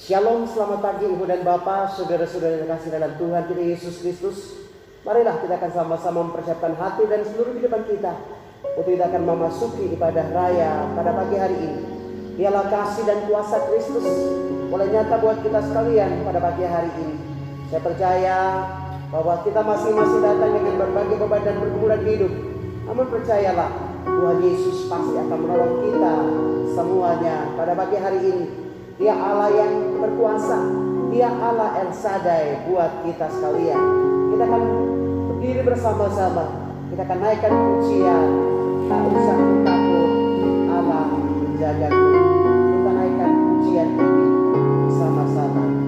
Shalom, selamat pagi Ibu dan Bapak, saudara-saudara yang kasih dalam Tuhan kita Yesus Kristus. Marilah kita akan sama-sama mempersiapkan hati dan seluruh kehidupan kita untuk kita akan memasuki ibadah raya pada pagi hari ini. Biarlah kasih dan kuasa Kristus boleh nyata buat kita sekalian pada pagi hari ini. Saya percaya bahwa kita masing-masing datang dengan berbagai beban dan pergumulan hidup. Namun percayalah, Tuhan Yesus pasti akan menolong kita semuanya pada pagi hari ini. Dia Allah yang berkuasa, Dia Allah El Shaddai buat kita sekalian. Kita akan berdiri bersama-sama, kita akan naikkan pujian. Tak usah takut, Allah menjagaku. Kita naikkan pujian ini bersama-sama.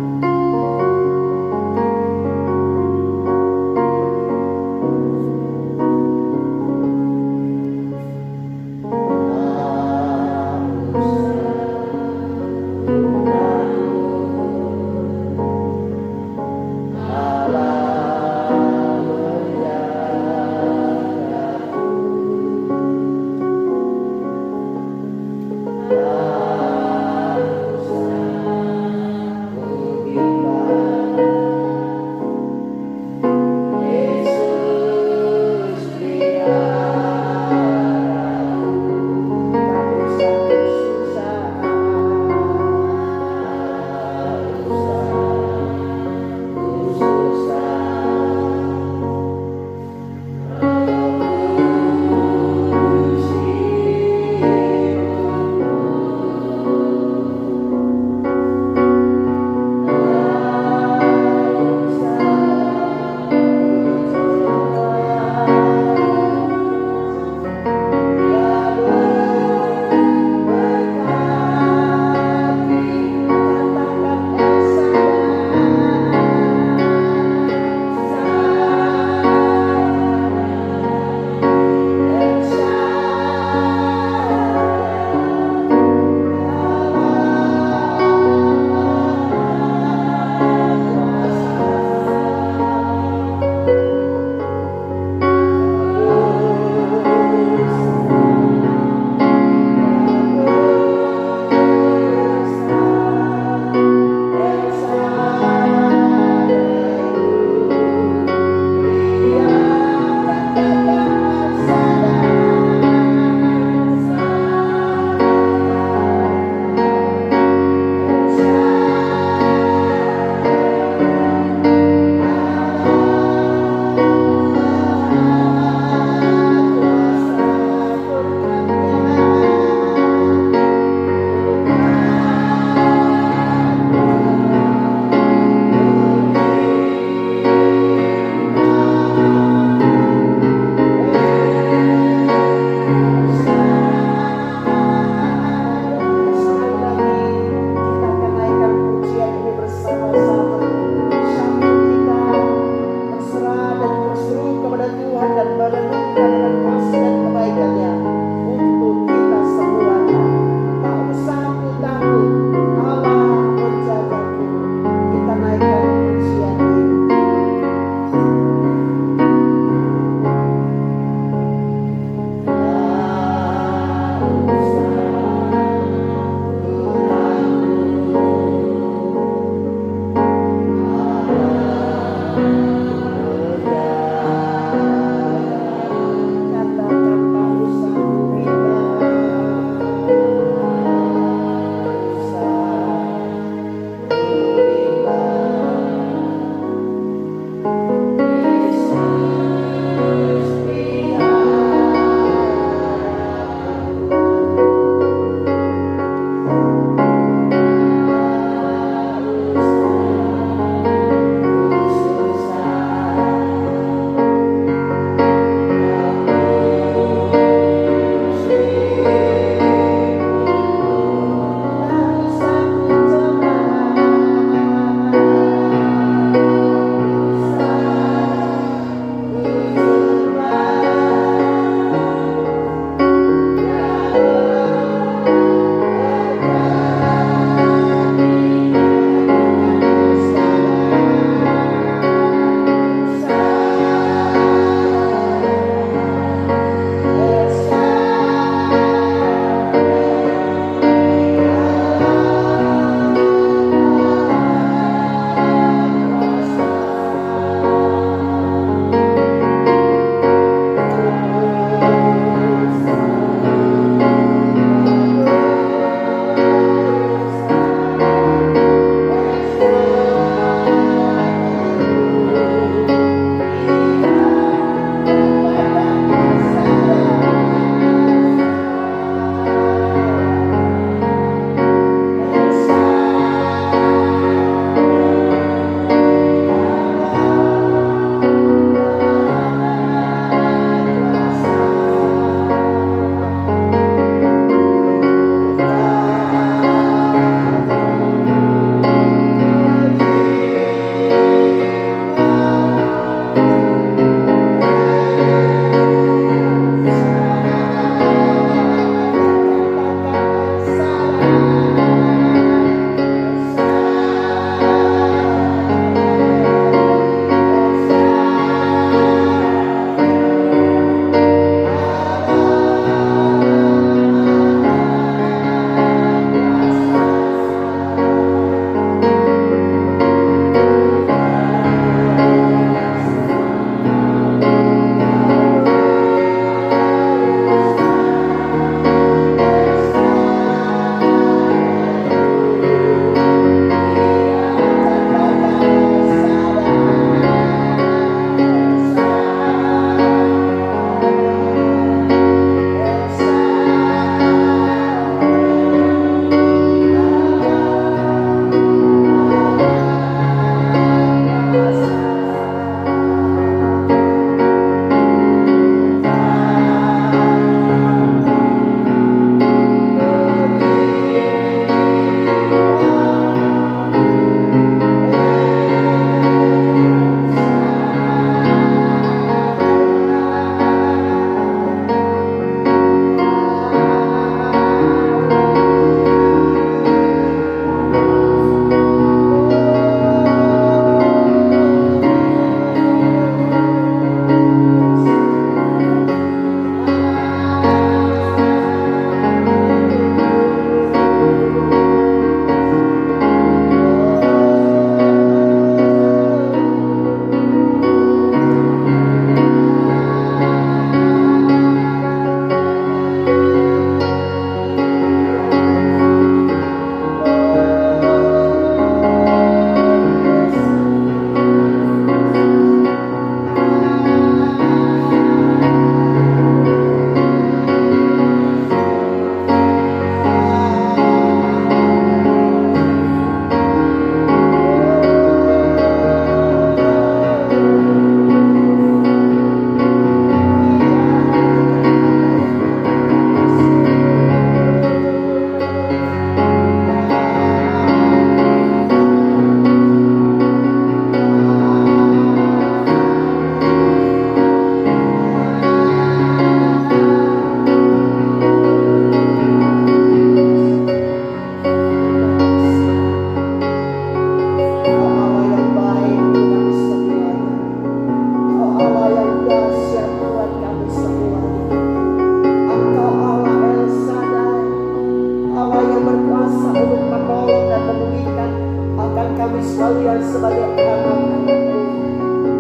sekalian sebagai anak-anak-Mu.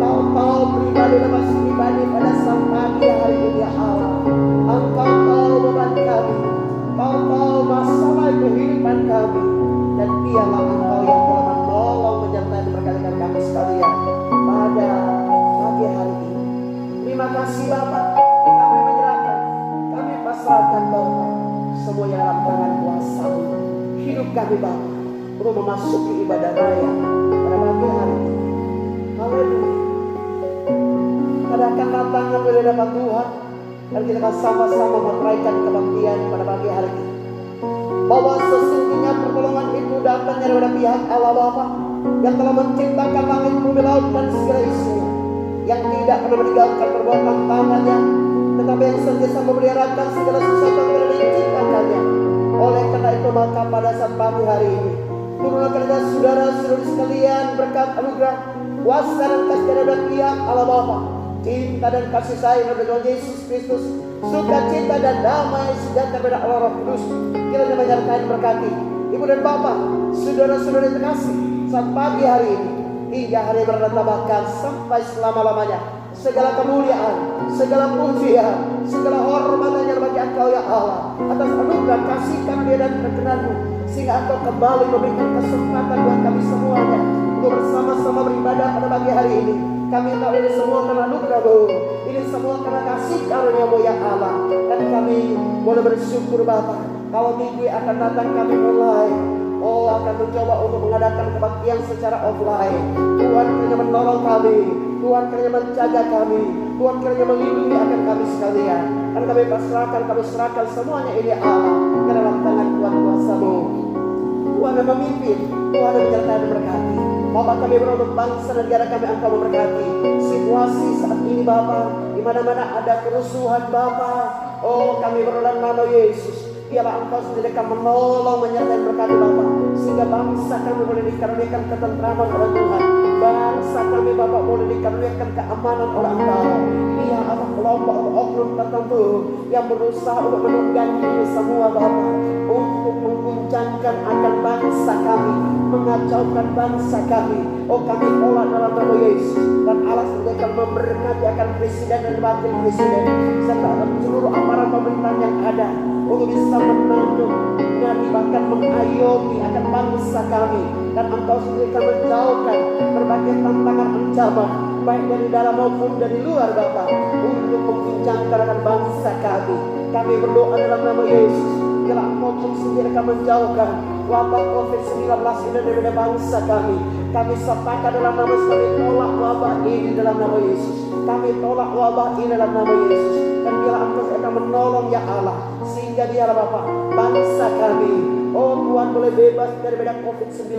Kau tahu pribadi lepas pribadi pada sang pagi hari ini ya Allah. Engkau tahu beban kami, Kau tahu masalah kehidupan kami, dan biarlah Engkau yang telah menolong menyertai dan berkati kami sekalian pada pagi hari ini. Terima kasih Bapa, kami menyerahkan, kami pasrahkan Bapa semua yang dalam tangan kuasa-Mu. Hidup kami Bapa untuk memasuki ibadah raya pada pagi hari ini. Haleluya. Adakan tangan di hadapan Tuhan, dan kita akan sama-sama menaikkan kebaktian pada pagi hari ini. Bahwa sesungguhnya pertolongan itu datang daripada pihak Allah Bapa yang telah menciptakan langit, bumi, laut dan segala isinya, yang tidak pernah meninggalkan perbuatan tangannya, tetapi yang senantiasa memeliharakan segala sesuatu yang telah diciptakannya. Oleh karena itu maka pada saat pagi hari ini, turunkan saudara-saudari sekalian berkat anugerah, kuasa dan kasih dari pihak Allah Bapa, cinta dan kasih sayang dari Tuhan Yesus Kristus, sukacita dan damai sejahtera dari Allah Roh Kudus kiranya menyertai dan berkati ibu dan bapak, saudara-saudari terkasih saat pagi hari ini hingga hari berdatang bahkan sampai selama-lamanya. Segala kemuliaan, segala pujian, segala hormat hanya bagi Engkau ya Allah, atas anugerah kasih karunia dan perkenan-Mu, sehingga Engkau kembali memberikan kesempatan buat kami semuanya untuk bersama-sama beribadah pada pagi hari ini. Kami tahu ini semua karena anugerah-Mu, ini semua karena kasih karunia-Mu ya Allah, dan kami boleh bersyukur Bapa. Kalau minggu akan datang kami mulai akan mencoba untuk mengadakan kebaktian secara offline. Tuhan kiranya menolong kami, Tuhan kiranya menjaga kami, Tuhan kiranya melindungi akan kami sekalian. Dan kami serahkan semuanya ini Allah ke dalam tangan Tuhan kuasa-Mu. Tuhan yang memimpin, Tuhan yang menyertai dan berkati. Bapak kami berdoa untuk bangsa dan negara kami, Engkau memberkati. Situasi saat ini Bapak, di mana-mana ada kerusuhan Bapak, kami berdoa dalam nama Yesus. Biarlah Engkau sendiri akan menolong, menyertai dan berkati Bapak, sehingga bangsa kami boleh dikaruniakan ketentraman oleh Tuhan. Bangsa kami Bapak boleh dikaruniakan keamanan oleh Engkau. Dia apa kelompok atau oknum tertentu yang berusaha untuk menunggangi ini semua Bapak, untuk mengguncangkan akan bangsa kami, mengacaukan bangsa kami. Kami tolak dalam nama Yesus, dan Allah sendiri akan memberkati akan presiden dan wakil presiden serta seluruh aparat pemerintahan yang ada untuk bisa menandung dan bahkan mengayomi akan bangsa kami. Dan Engkau sendiri akan menjauhkan berbagai tantangan ancaman baik dari dalam maupun dari luar Bapa, untuk mengguncangkan akan bangsa kami. Kami berdoa dalam nama Yesus, biarlah Engkau pun sendiri akan menjauhkan wabah COVID-19 ini dari bangsa kami. Kami sertakan dalam nama Yesus, kami tolak wabah ini dalam nama Yesus. Kami tolak wabah ini dalam nama Yesus. Dan biarlah Engkau akan menolong ya Allah, sehingga dialah Bapak bangsa kami, Tuhan boleh bebas daripada COVID-19.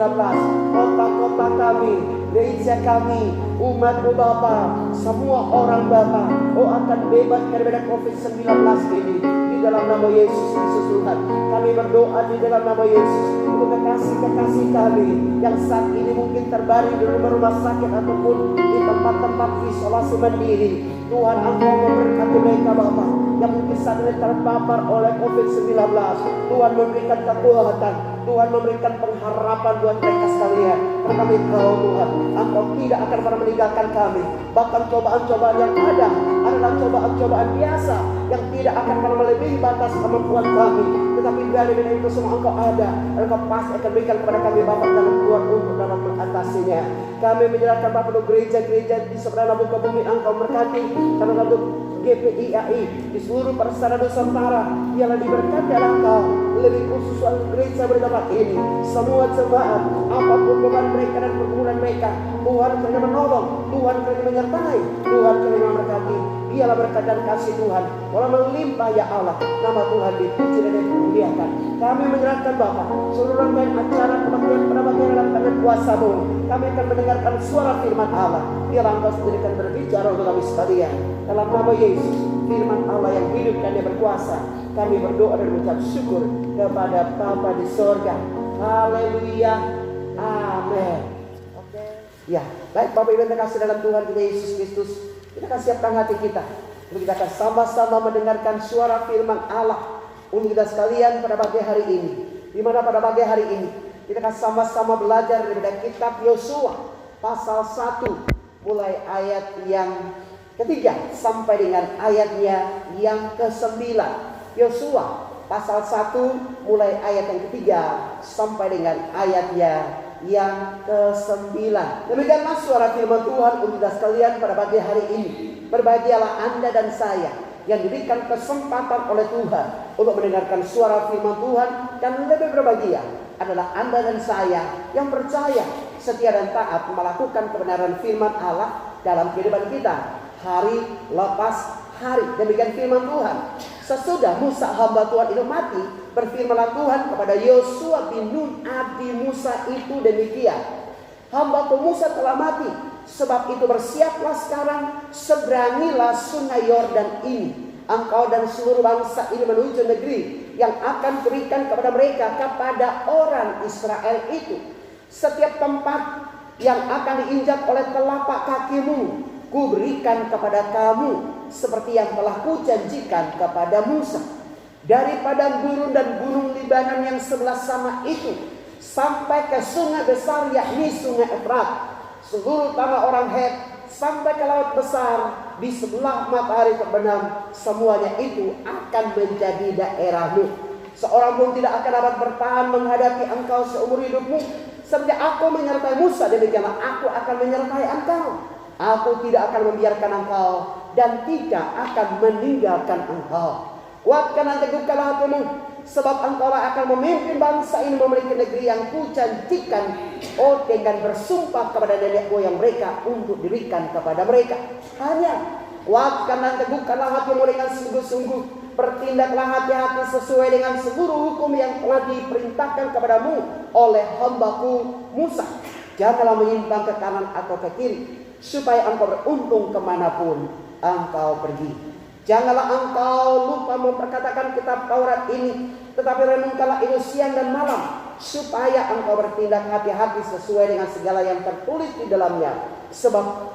Kota-kota kami, gereja kami, umat-Mu Bapa, semua orang Bapa, akan bebas daripada COVID-19 ini. Di dalam nama Yesus Kristus Tuhan, kami berdoa di dalam nama Yesus untuk kekasih-kekasih kami yang saat ini mungkin terbaring di rumah-rumah sakit ataupun di tempat-tempat isolasi mandiri. Tuhan, Engkau memberkati mereka Bapa yang mungkin saat ini terpapar oleh COVID-19. Tuhan memberikan kekuatan, Tuhan memberikan pengharapan buat mereka sekalian. Karena kami tahu Tuhan, Engkau tidak akan pernah meninggalkan kami. Bahkan cobaan-cobaan yang ada adalah cobaan-cobaan biasa yang tidak akan pernah melebihi batas kemampuan kami. Tetapi dari itu semua Engkau ada, dan Engkau pasti akan berikan kepada kami Bapak jalan keluar untuk dapat mengatasinya. Kami menyerahkan Bapak untuk gereja-gereja di seberang muka bumi, Engkau berkati. Karena untuk GPIAI di seluruh persada Nusantara, biarlah diberkati oleh Engkau. Lebih khusus untuk gereja bertempat ini, semua jemaat, apapun beban mereka dan pergumulan mereka, Tuhan kiranya menolong, Tuhan kiranya menyertai, Tuhan kiranya memberkati. Biarlah berkat dan kasih Tuhan boleh melimpah ya Allah, nama Tuhan dipuji dan dimuliakan. Kami menyerahkan Bapak seluruh rangkaian acara kebaktian pada bagian dalam tangan kuasa-Mu. Kami akan mendengarkan suara firman Allah. Biarlah Engkau sendiri akan berbicara untuk kami sekalian. Dalam nama Yesus, firman Allah yang hidup dan yang berkuasa, kami berdoa dan mengucap syukur kepada Bapa di sorga. Haleluya, amin. Ya, baik Bapak Ibu yang terkasih dalam Tuhan kita Yesus Kristus, kita akan siapkan hati kita untuk kita akan sama-sama mendengarkan suara firman Allah untuk kita sekalian pada pagi hari ini. Di mana pada pagi hari ini kita akan sama-sama belajar dari kitab Yosua pasal 1 mulai ayat yang ketiga sampai dengan ayatnya yang ke-9. Yosua pasal 1 mulai ayat yang ketiga sampai dengan ayatnya yang ke-9. Demikianlah suara firman Tuhan untuk kita sekalian pada pagi hari ini. Berbahagialah Anda dan saya yang diberikan kesempatan oleh Tuhan untuk mendengarkan suara firman Tuhan, dan lebih berbahagia adalah Anda dan saya yang percaya, setia dan taat melakukan kebenaran firman Allah dalam kehidupan kita hari lepas hari. Demikian firman Tuhan. Sesudah Musa hamba Tuhan itu mati, berfirmanlah Tuhan kepada Yosua bin Nun abdi Musa itu demikian, hambaku Musa telah mati, sebab itu bersiaplah sekarang, seberangilah sungai Yordan ini, engkau dan seluruh bangsa ini menuju negeri yang akan berikan kepada mereka, kepada orang Israel itu. Setiap tempat yang akan diinjak oleh telapak kakimu, ku berikan kepada kamu, seperti yang telah kujanjikan kepada Musa. Dari padang gurun dan gunung Libanon yang sebelah sana itu, sampai ke sungai besar yakni sungai Efrat, seluruh tanah orang Het, sampai ke laut besar di sebelah matahari terbenam, semuanya itu akan menjadi daerahmu. Seorang pun tidak akan dapat bertahan menghadapi engkau seumur hidupmu. Semenjak aku menyertai Musa, demikianlah aku akan menyertai engkau. Aku tidak akan membiarkan engkau dan tidak akan meninggalkan engkau. Kuatkan dan teguhkanlah hatimu, sebab engkaulah akan memimpin bangsa ini memiliki negeri yang kujanjikan, dengan bersumpah kepada nenek moyang mereka untuk diberikan kepada mereka. Hanya kuatkan dan teguhkanlah hatimu dengan sungguh-sungguh. Bertindaklah hati-hati sesuai dengan seluruh hukum yang telah diperintahkan kepadamu oleh hambaku Musa. Janganlah menyimpang ke kanan atau ke kiri, supaya engkau beruntung kemanapun engkau pergi. Janganlah engkau lupa memperkatakan kitab Taurat ini, tetapi renungkanlah itu siang dan malam, supaya engkau bertindak hati-hati sesuai dengan segala yang tertulis di dalamnya. Sebab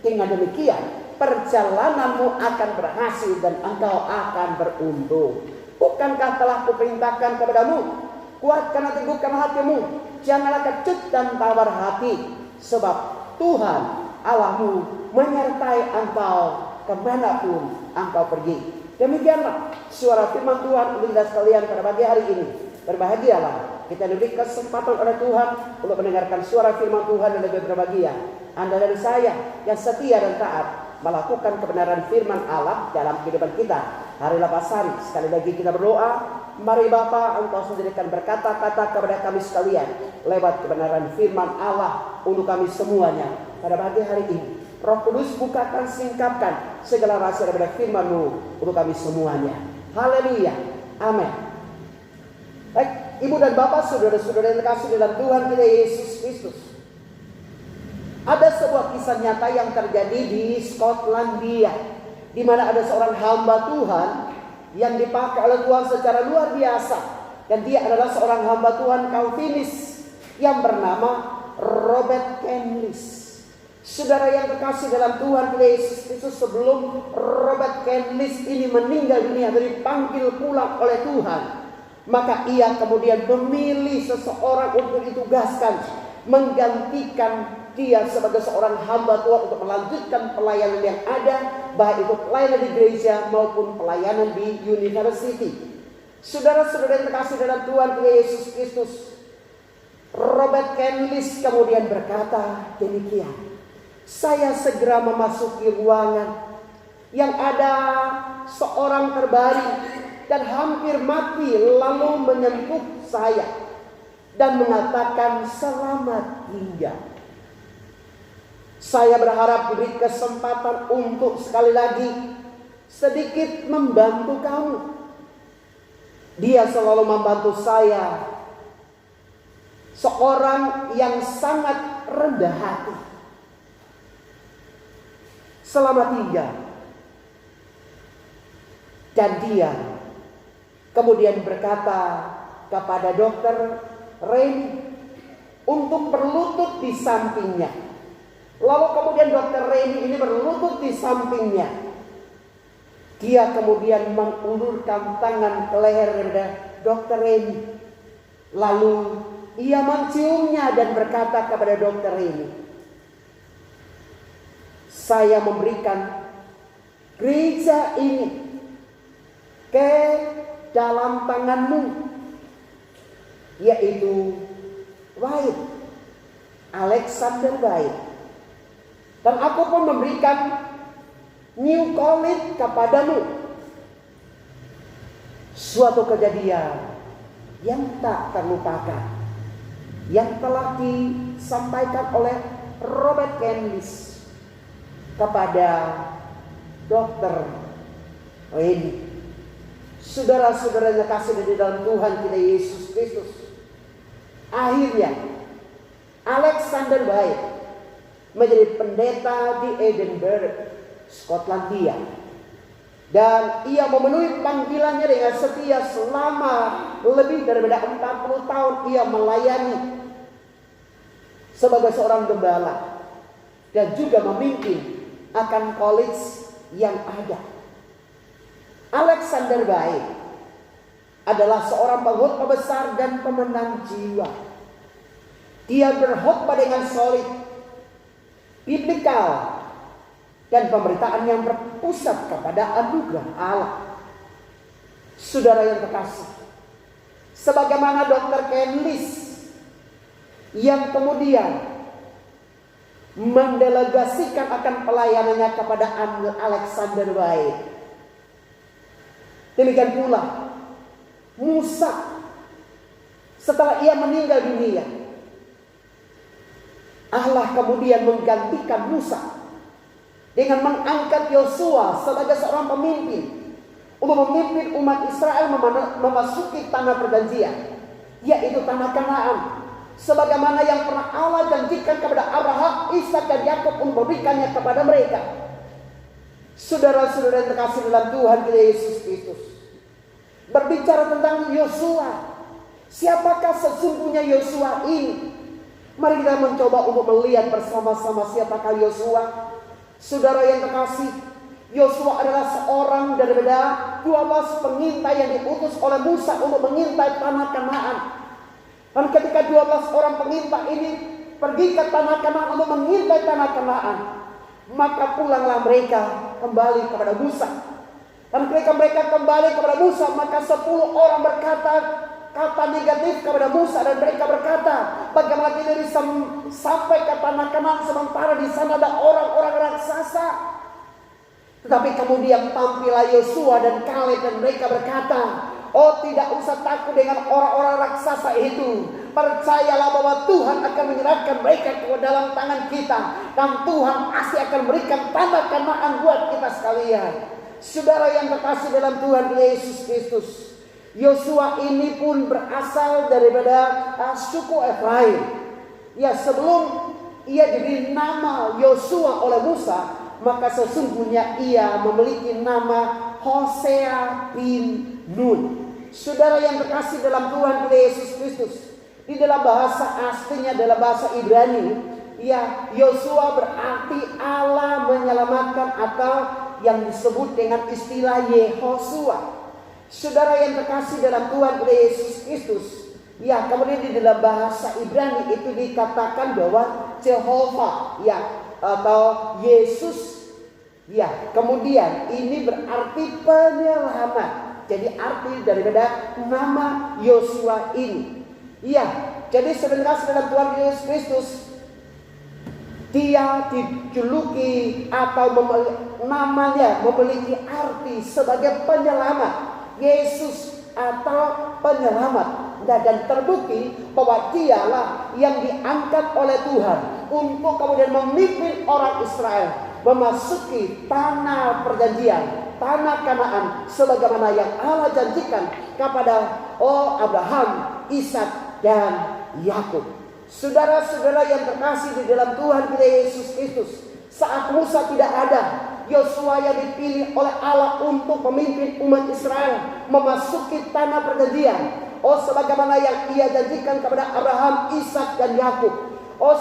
dengan demikian perjalananmu akan berhasil dan engkau akan beruntung. Bukankah telah kuperintahkan kepadamu, kuatkan dan teguhkan hatimu, janganlah kecut dan tawar hati, sebab Tuhan Allahmu menyertai engkau kemanapun engkau pergi. Demikianlah suara firman Tuhan untuk kita sekalian pada pagi hari ini. Berbahagialah kita diberi kesempatan oleh Tuhan untuk mendengarkan suara firman Tuhan, dan lebih berbahagia Anda dan saya yang setia dan taat melakukan kebenaran firman Allah dalam kehidupan kita hari lepas hari. Sekali lagi kita berdoa. Mari Bapa, Engkau sendirikan berkata-kata kepada kami sekalian lewat kebenaran firman Allah untuk kami semuanya pada pagi hari ini. Roh Kudus, bukakan, singkapkan segala rahasia daripada firman-Mu untuk kami semuanya. Haleluya. Amin. Baik, Ibu dan Bapak, saudara-saudara yang terkasih dalam Tuhan kita Yesus Kristus. Ada sebuah kisah nyata yang terjadi di Skotlandia, di mana ada seorang hamba Tuhan yang dipakai oleh Tuhan secara luar biasa, dan dia adalah seorang hamba Tuhan Calvinis yang bernama Robert Kenlis. Saudara yang terkasih dalam Tuhan Yesus Kristus, sebelum Robert Kenlis ini meninggal dunia dan dipanggil pulang oleh Tuhan, maka ia kemudian memilih seseorang untuk ditugaskan menggantikan dia sebagai seorang hamba Tuhan untuk melanjutkan pelayanan yang ada, baik itu pelayanan di gereja maupun pelayanan di university. Saudara-saudara yang terkasih dalam Tuhan Yesus Kristus, Robert Kenlis kemudian berkata demikian, saya segera memasuki ruangan yang ada seorang terbaring dan hampir mati, lalu menyentuh saya dan mengatakan selamat tinggal. Saya berharap diberi kesempatan untuk sekali lagi sedikit membantu kamu. Dia selalu membantu saya, seorang yang sangat rendah hati. Selamat tinggal. Dan dia kemudian berkata kepada dokter Reni untuk berlutut di sampingnya. Lalu kemudian dokter Reni ini berlutut di sampingnya. Dia kemudian mengulurkan tangan ke leher dokter Reni. Lalu ia menciumnya dan berkata kepada dokter ini, saya memberikan gereja ini ke dalam tanganmu, yaitu White, Alexander White. Dan aku pun memberikan New College kepadamu. Suatu kejadian yang tak terlupakan, yang telah disampaikan oleh Robert Candice kepada Dr. Wendy. Saudara-saudara yang kasih di dalam Tuhan kita Yesus Kristus, akhirnya Alexander White menjadi pendeta di Edinburgh, Skotlandia. Dan ia memenuhi panggilannya dengan setia selama lebih daripada 40 tahun ia melayani sebagai seorang gembala dan juga memimpin akan college yang ada. Alexander White adalah seorang pengkhotbah besar dan pemenang jiwa. Dia berkhotbah dengan solid, biblikal, dan pemberitaan yang berpusat kepada anugerah Allah. Saudara yang terkasih, sebagaimana Dr. Candice yang kemudian mendelegasikan akan pelayanannya kepada Alexander White, demikian pula Musa setelah ia meninggal dunia, Allah kemudian menggantikan Musa dengan mengangkat Yosua sebagai seorang pemimpin untuk memimpin umat Israel memasuki tanah perjanjian, yaitu tanah Kanaan, sebagaimana yang pernah Allah janjikan kepada Abraham, Ishak, dan Yakub untuk memberikannya kepada mereka. Saudara-saudara yang terkasih dalam Tuhan kita Yesus Kristus, berbicara tentang Yosua, siapakah sesungguhnya Yosua ini? Mari kita mencoba untuk melihat bersama-sama siapakah Yosua. Saudara yang terkasih, Yosua adalah seorang daripada 12 pengintai yang diutus oleh Musa untuk mengintai tanah Kanaan. Dan ketika 12 orang pengintai ini pergi ke tanah Kanaan untuk mengintai tanah Kanaan, maka pulanglah mereka kembali kepada Musa. Dan ketika mereka kembali kepada Musa, maka 10 orang berkata kata negatif kepada Musa, dan mereka berkata, bagaimana kita bisa sampai ke tanah Kanaan sementara di sana ada orang-orang raksasa? Tetapi kemudian tampillah Yosua dan Kaleb, dan mereka berkata, oh, tidak usah takut dengan orang-orang raksasa itu. Percayalah bahwa Tuhan akan menyerahkan mereka ke dalam tangan kita, dan Tuhan pasti akan berikan tanah Kanaan buat kita sekalian. Saudara yang terkasih dalam Tuhan Yesus Kristus, Yosua ini pun berasal daripada suku Efraim. Ya, sebelum ia diberi nama Yosua oleh Musa, maka sesungguhnya ia memiliki nama Hosea bin Nun. Saudara yang terkasih dalam Tuhan Yesus Kristus, di dalam bahasa aslinya dalam bahasa Ibrani, ya, Yosua berarti Allah menyelamatkan, atau yang disebut dengan istilah Yehosua. Saudara yang terkasih dalam Tuhan Yesus Kristus, ya, kemudian di dalam bahasa Ibrani itu dikatakan bahwa Jehovah, ya, atau Yesus, ya, kemudian ini berarti penyelamat. Jadi arti daripada nama Yosua ini, ya, jadi sebenarnya dalam Tuhan Yesus Kristus, dia dijuluki atau namanya memiliki arti sebagai penyelamat. Yesus atau penyelamat. Dan terbukti bahwa dialah yang diangkat oleh Tuhan untuk kemudian memimpin orang Israel memasuki tanah perjanjian, tanah Kanaan, sebagaimana yang Allah janjikan kepada Abraham, Ishak, dan Yakub. Saudara-saudara yang terkasih di dalam Tuhan kita Yesus Kristus, saat Musa tidak ada, Yosua yang dipilih oleh Allah untuk memimpin umat Israel memasuki tanah perjanjian. Sebagaimana yang ia janjikan kepada Abraham, Ishak, dan Yakub.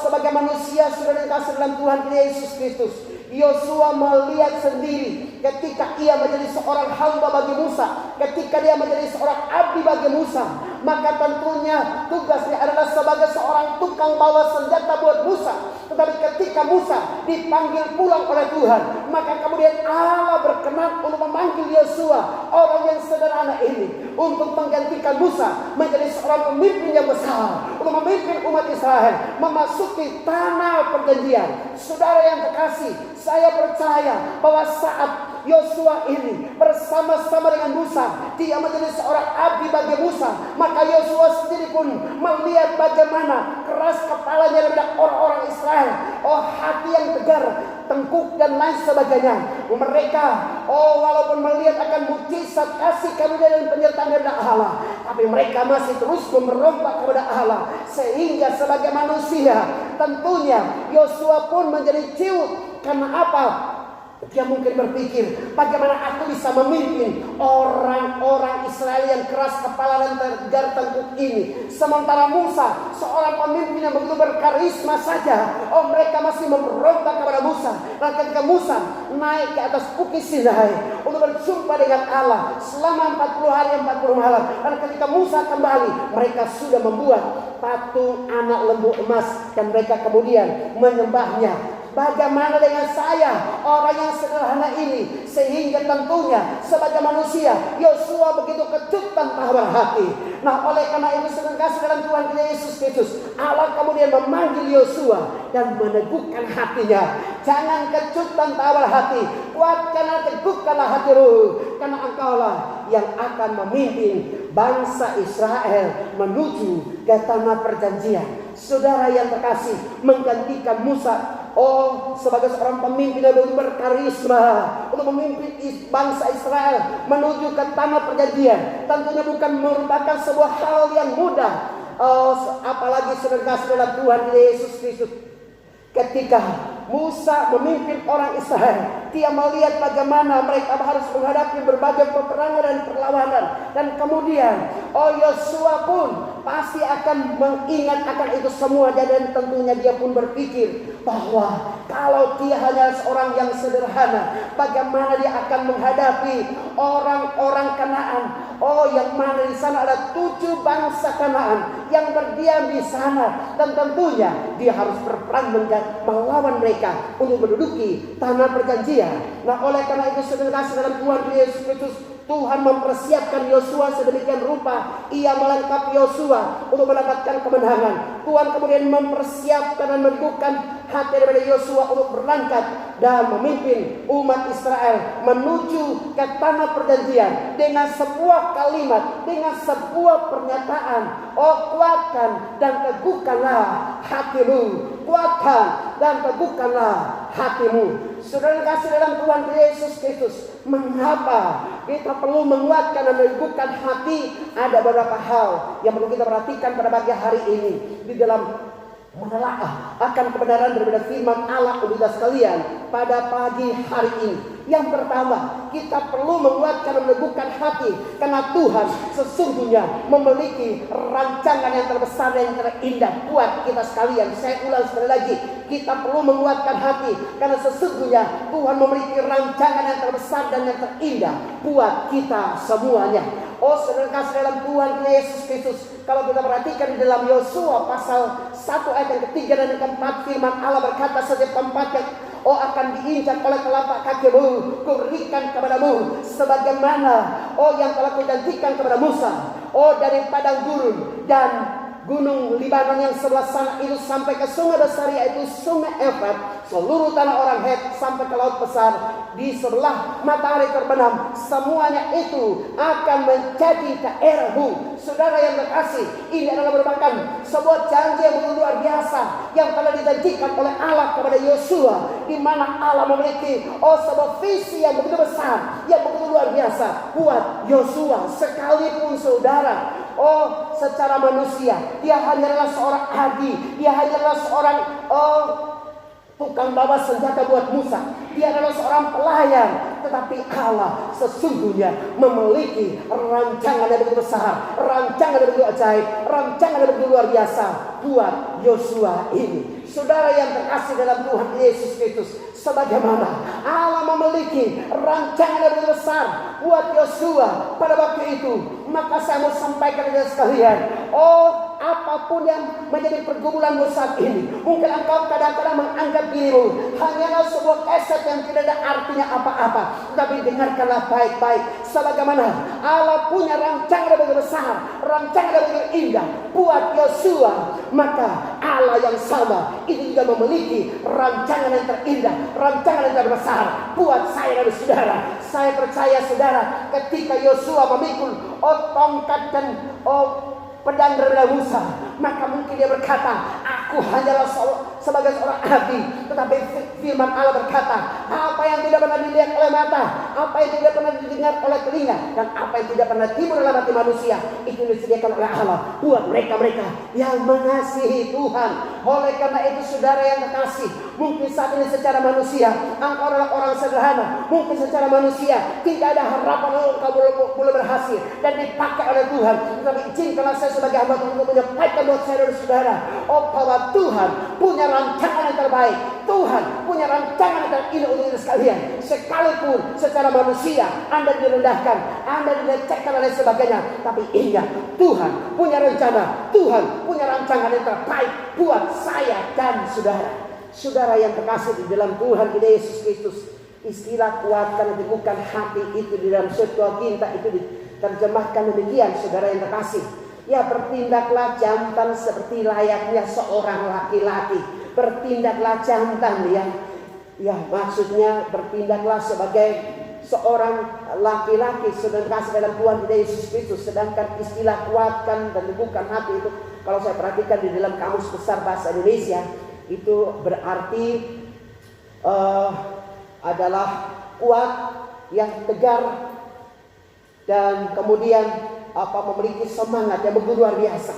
Sebagai manusia saudara yang kasih dalam Tuhan Yesus Kristus, Yosua melihat sendiri ketika ia menjadi seorang hamba bagi Musa, ketika dia menjadi seorang abdi bagi Musa, maka tentunya tugasnya adalah sebagai seorang tukang bawa senjata buat Musa. Tetapi ketika Musa dipanggil pulang oleh Tuhan, maka kemudian Allah berkenan untuk memanggil Yosua, orang yang sederhana ini, untuk menggantikan Musa menjadi seorang pemimpin yang besar, untuk memimpin umat Israel memasuki tanah perjanjian. Saudara yang terkasih, saya percaya bahwa saat Yosua ini bersama-sama dengan Musa, dia menjadi seorang abdi bagi Musa, maka Yosua sendiri pun melihat bagaimana keras kepalanya daripada orang-orang Israel. Oh, hati yang tegar, tengkuk dan lain sebagainya. Mereka, walaupun melihat akan mujizat kasih karunia dan penyertaan dari Allah, tapi mereka masih terus memberontak kepada Allah. Sehingga sebagai manusia, tentunya Yosua pun menjadi ciut. Karena apa? Dia mungkin berpikir, bagaimana aku bisa memimpin orang-orang Israel yang keras kepala dan tegar tengkuk ini, sementara Musa, seorang pemimpin yang begitu berkarisma saja, mereka masih memberontak kepada Musa. Dan ketika Musa naik ke atas bukit Sinai untuk berjumpa dengan Allah selama 40 hari 40 malam, dan ketika Musa kembali, mereka sudah membuat patung anak lembu emas dan mereka kemudian menyembahnya. Bagaimana dengan saya, orang yang sederhana ini? Sehingga tentunya sebagai manusia, Yosua begitu kecut tanpa berhati. Nah, oleh karena itu sedang kasih dalam Tuhan kita Yesus Kristus, Allah kemudian memanggil Yosua dan meneguhkan hatinya. Jangan kecut tanpa berhati, kuatkan dan teguhkanlah hatimu, karena engkaulah yang akan memimpin bangsa Israel menuju ke tanah perjanjian. Saudara yang terkasih, menggantikan Musa sebagai seorang pemimpin yang begitu berkarisma untuk memimpin bangsa Israel menuju ke tanah perjanjian, tentunya bukan merupakan sebuah hal yang mudah. Apalagi sedang dalam Tuhan Yesus Kristus, ketika Musa memimpin orang Israel, dia melihat bagaimana mereka harus menghadapi berbagai peperangan dan perlawanan. Dan kemudian Yosua pun pasti akan mengingat akan itu semua. Dan tentunya dia pun berpikir bahwa kalau dia hanya seorang yang sederhana, bagaimana dia akan menghadapi orang-orang Kanaan. Yang mana di sana ada 7 bangsa Kanaan yang berdiam di sana, dan tentunya dia harus berperang melawan mereka untuk menduduki tanah perjanjian. Nah, oleh karena itu saudara dalam Tuhan Yesus Kristus, Tuhan mempersiapkan Yosua sedemikian rupa. Ia melengkapi Yosua untuk mendapatkan kemenangan. Tuhan kemudian mempersiapkan dan meneguhkan hati daripada Yosua untuk berangkat dan memimpin umat Israel menuju ke tanah perjanjian dengan sebuah kalimat, dengan sebuah pernyataan. Kuatkan dan teguhkanlah hatimu. Kuatkan dan teguhkanlah hatimu. Saudara kasih dalam Tuhan Yesus Kristus, mengapa kita perlu menguatkan dan meneguhkan hati? Ada beberapa hal yang perlu kita perhatikan pada pagi hari ini di dalam menelaah akan kebenaran daripada firman Allah untuk kita sekalian pada pagi hari ini. Yang pertama, kita perlu menguatkan dan meneguhkan hati, karena Tuhan sesungguhnya memiliki rancangan yang terbesar dan yang terindah buat kita sekalian. Saya ulang sekali lagi, kita perlu menguatkan hati, karena sesungguhnya Tuhan memiliki rancangan yang terbesar dan yang terindah buat kita semuanya. Saudara kasih dalam Tuhan Yesus Kristus, kalau kita perhatikan di dalam Yosua pasal 1 ayat yang ketiga dan yang keempat, firman Allah berkata, setiap tempat yang akan diinjak oleh telapak kakimu, kuberikan kepadamu sebagaimana yang telah kujanjikan kepada Musa. Dari padang gurun dan gunung Libanon yang sebelah sana itu sampai ke sungai besar, yaitu sungai Efrat, seluruh tanah orang Het sampai ke laut besar di sebelah matahari terbenam, semuanya itu akan menjadi daerahmu. Saudara yang terkasih, ini adalah merupakan sebuah janji yang begitu luar biasa yang telah dijanjikan oleh Allah kepada Yosua, di mana Allah memiliki sebuah visi yang begitu besar, yang begitu luar biasa buat Yosua. Sekalipun saudara secara manusia dia hanyalah seorang abdi, dia hanyalah seorang tukang bawa senjata buat Musa, dia adalah seorang pelayan, tetapi Allah sesungguhnya memiliki rancangan yang begitu besar, rancangan yang begitu ajaib, rancangan yang begitu luar biasa buat Yosua ini. saudara yang terkasih dalam Tuhan Yesus Kristus, sebagaimana Allah memiliki rancangan yang besar buat Yosua pada waktu itu, maka saya mau sampaikan kepada sekalian, apapun yang menjadi pergumulanmu saat ini, mungkin engkau kadang-kadang menganggap dirimu hanyalah sebuah keset yang tidak ada artinya apa-apa, tapi dengarkanlah baik-baik, sebagaimana Allah punya rancangan yang begitu besar, rancangan yang begitu indah buat Yosua, maka Allah yang sama itu juga memiliki rancangan yang terindah, rancangan yang terbesar buat saya dan saudara. Saya percaya saudara, ketika Yosua memikul tongkat dan pedang dari Musa, maka mungkin dia berkata, aku hanyalah sebagai seorang abdi. Tetapi firman Allah berkata, apa yang tidak pernah dilihat oleh mata, apa yang tidak pernah didengar oleh telinga, dan apa yang tidak pernah timbul dalam hati manusia, itu disediakan oleh Allah buat mereka-mereka yang mengasihi Tuhan. Oleh karena itu saudara yang terkasih, mungkin saat ini secara manusia engkau adalah orang sederhana, mungkin secara manusia tidak ada harapan engkau belum berhasil dan dipakai oleh Tuhan. Tetapi izinkanlah saya sebagai hamba untuk menyampaikan buat saya dan saudara, bahwa Tuhan punya rancangan yang terbaik, Tuhan punya rancangan yang terindah untuk kita sekalian. Sekalipun secara manusia Anda direndahkan, Anda dilecehkan dan lain sebagainya, tapi ingat, Tuhan punya rencana, Tuhan punya rancangan yang terbaik buat saya dan saudara. Saudara yang terkasih di dalam Tuhan kita Yesus Kristus, istilah kuatkan dan teguhkan hati itu di dalam Septuaginta itu diterjemahkan demikian, saudara yang terkasih. Ya, bertindaklah jantan seperti layaknya seorang laki-laki. Bertindaklah jantan, ya maksudnya bertindaklah sebagai seorang laki-laki, saudara kasih dalam Tuhan kita Yesus Kristus. Sedangkan istilah kuatkan dan teguhkan hati itu, kalau saya perhatikan di dalam Kamus Besar Bahasa Indonesia, itu berarti adalah kuat, yang tegar, dan kemudian memiliki semangat yang begitu luar biasa,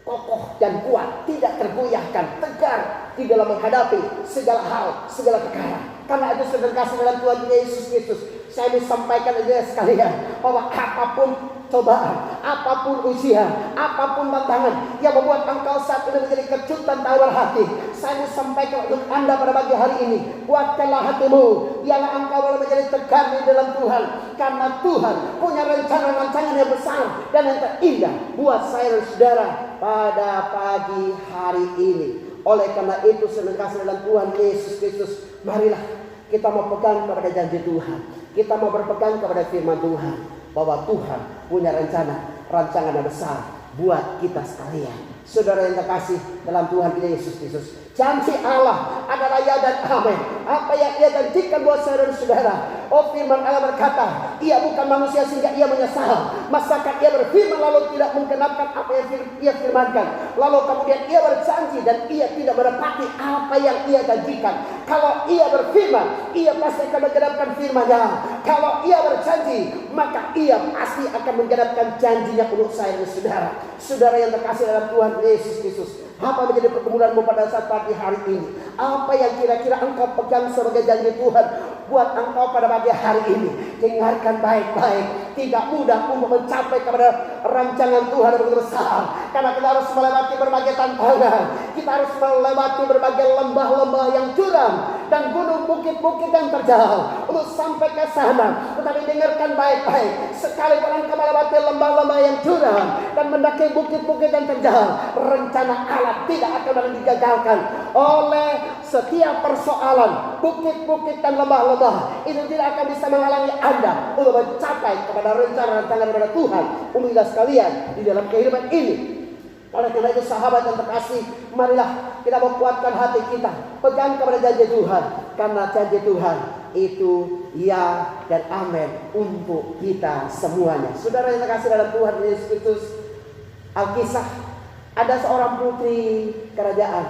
kokoh dan kuat, tidak tergoyahkan, tegar di dalam menghadapi segala hal, segala perkara. Karena itu saudara kasih dalam Tuhan Yesus Kristus, saya ingin sampaikan saudara sekalian, bahwa apapun cobaan, apapun usia, apapun tantangan yang membuat engkau saat ini menjadi kejutan tawar hati, saya ingin sampaikan untuk Anda pada pagi hari ini, kuatkanlah hatimu, biarlah engkau boleh menjadi tegar di dalam Tuhan, karena Tuhan punya rencana-rancangan yang besar dan yang terindah buat saya dan saudara pada pagi hari ini. Oleh karena itu saudara kasih dalam Tuhan Yesus Kristus, marilah kita mau pegang kepada janji Tuhan, kita mau berpegang kepada firman Tuhan, bahwa Tuhan punya rancangan yang besar buat kita sekalian. Saudara yang terkasih dalam Tuhan kita Yesus Kristus, janji Allah adalah ya dan amin. Apa yang Ia janjikan buat saudara dan saudara. Firman Allah berkata, Ia bukan manusia sehingga Ia menyesal. Masakan Ia berfirman lalu tidak menggenapkan apa yang Ia firmankan. Lalu kemudian Ia berjanji dan Ia tidak menepati apa yang Ia janjikan. Kalau Ia berfirman, Ia pasti akan menggenapkan firman-Nya. Kalau Ia berjanji, maka Ia pasti akan menggenapkan janjinya untuk saya dan saudara. Saudara yang terkasih dalam Tuhan Yesus Kristus, apa menjadi pergumulanmu pada saat pagi hari ini? Apa yang kira-kira engkau pegang sebagai janji Tuhan buat engkau pada pagi hari ini? Dengarkan baik-baik. Tidak mudah untuk mencapai kepada rancangan Tuhan yang begitu besar, karena kita harus melewati berbagai tantangan. Kita harus melewati berbagai lembah-lembah yang curam dan gunung bukit-bukit yang terjal untuk sampai ke sana. Tetapi dengarkan baik-baik, sekalipun engkau melewati lembah-lembah yang curam dan mendaki bukit-bukit yang terjal, rencana Allah tidak akan digagalkan oleh setiap persoalan. Bukit-bukit dan lembah-lembah itu tidak akan bisa menghalangi Anda untuk mencapai kepada rencana-rancangan daripada Tuhan untuk kita sekalian di dalam kehidupan ini. Oleh karena itu sahabat yang terkasih, marilah kita menguatkan hati kita, pegang kepada janji Tuhan, karena janji Tuhan itu ya dan amin untuk kita semuanya. Saudara yang terkasih dalam Tuhan Yesus Kristus, Alkisah, ada seorang putri kerajaan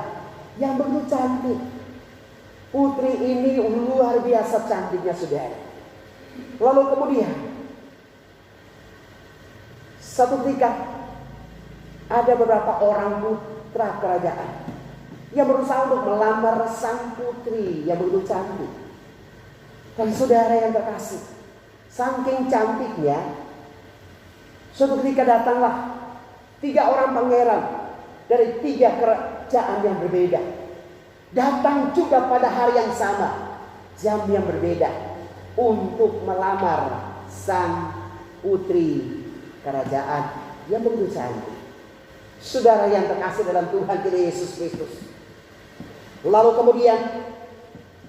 yang begitu cantik. Putri ini luar biasa cantiknya saudara. Lalu kemudian satu ketika ada beberapa orang putra kerajaan yang berusaha untuk melamar sang putri yang begitu cantik. Dan saudara yang terkasih, saking cantiknya, suatu ketika datanglah 3 orang pangeran dari 3 kerajaan yang berbeda. datang juga pada hari yang sama, jam yang berbeda, untuk melamar sang putri kerajaan yang begitu cantik. Saudara yang terkasih dalam Tuhan kita Yesus Kristus. Lalu kemudian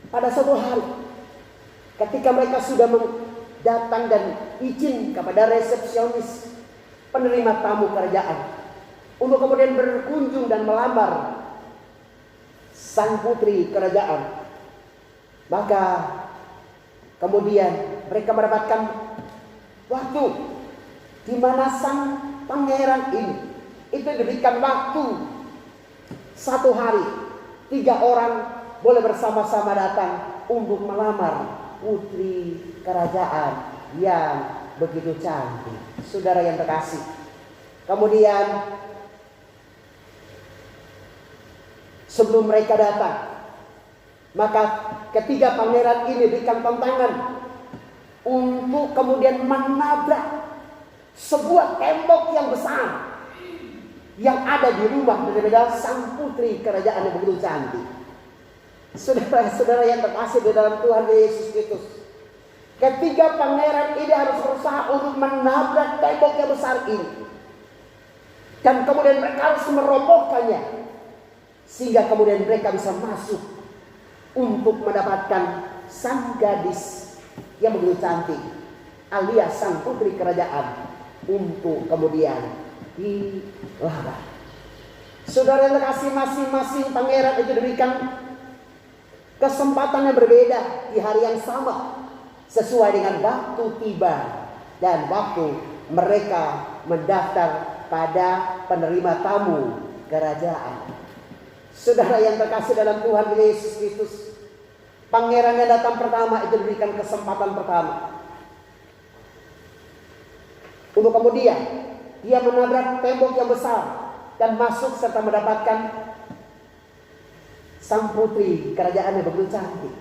pada suatu hari, ketika mereka sudah datang dan izin kepada resepsionis penerima tamu kerajaan untuk kemudian berkunjung dan melamar sang putri kerajaan, maka kemudian mereka mendapatkan waktu di mana sang pangeran ini itu diberikan waktu 1 hari, 3 orang boleh bersama-sama datang untuk melamar putri kerajaan yang begitu cantik. Saudara yang terkasih, kemudian sebelum mereka datang, maka ketiga pangeran ini diberikan tantangan untuk kemudian menabrak sebuah tembok yang besar yang ada di rumah daripada sang putri kerajaan yang begitu cantik. Saudara-saudara yang terkasih di dalam Tuhan Yesus Kristus, ketiga pangeran ini harus berusaha untuk menabrak tembok yang besar ini, dan kemudian mereka harus merobohkannya, sehingga kemudian mereka bisa masuk untuk mendapatkan sang gadis yang begitu cantik, alias sang putri kerajaan, untuk kemudian dilamar. Saudara yang terkasih, masing-masing pangeran itu diberikan kesempatan yang berbeda di hari yang sama, sesuai dengan waktu tiba dan waktu mereka mendaftar pada penerima tamu kerajaan. Saudara yang terkasih dalam Tuhan Yesus Kristus, pangeran yang datang pertama itu diberikan kesempatan pertama untuk kemudian dia menabrak tembok yang besar dan masuk serta mendapatkan sang putri kerajaan yang begitu cantik.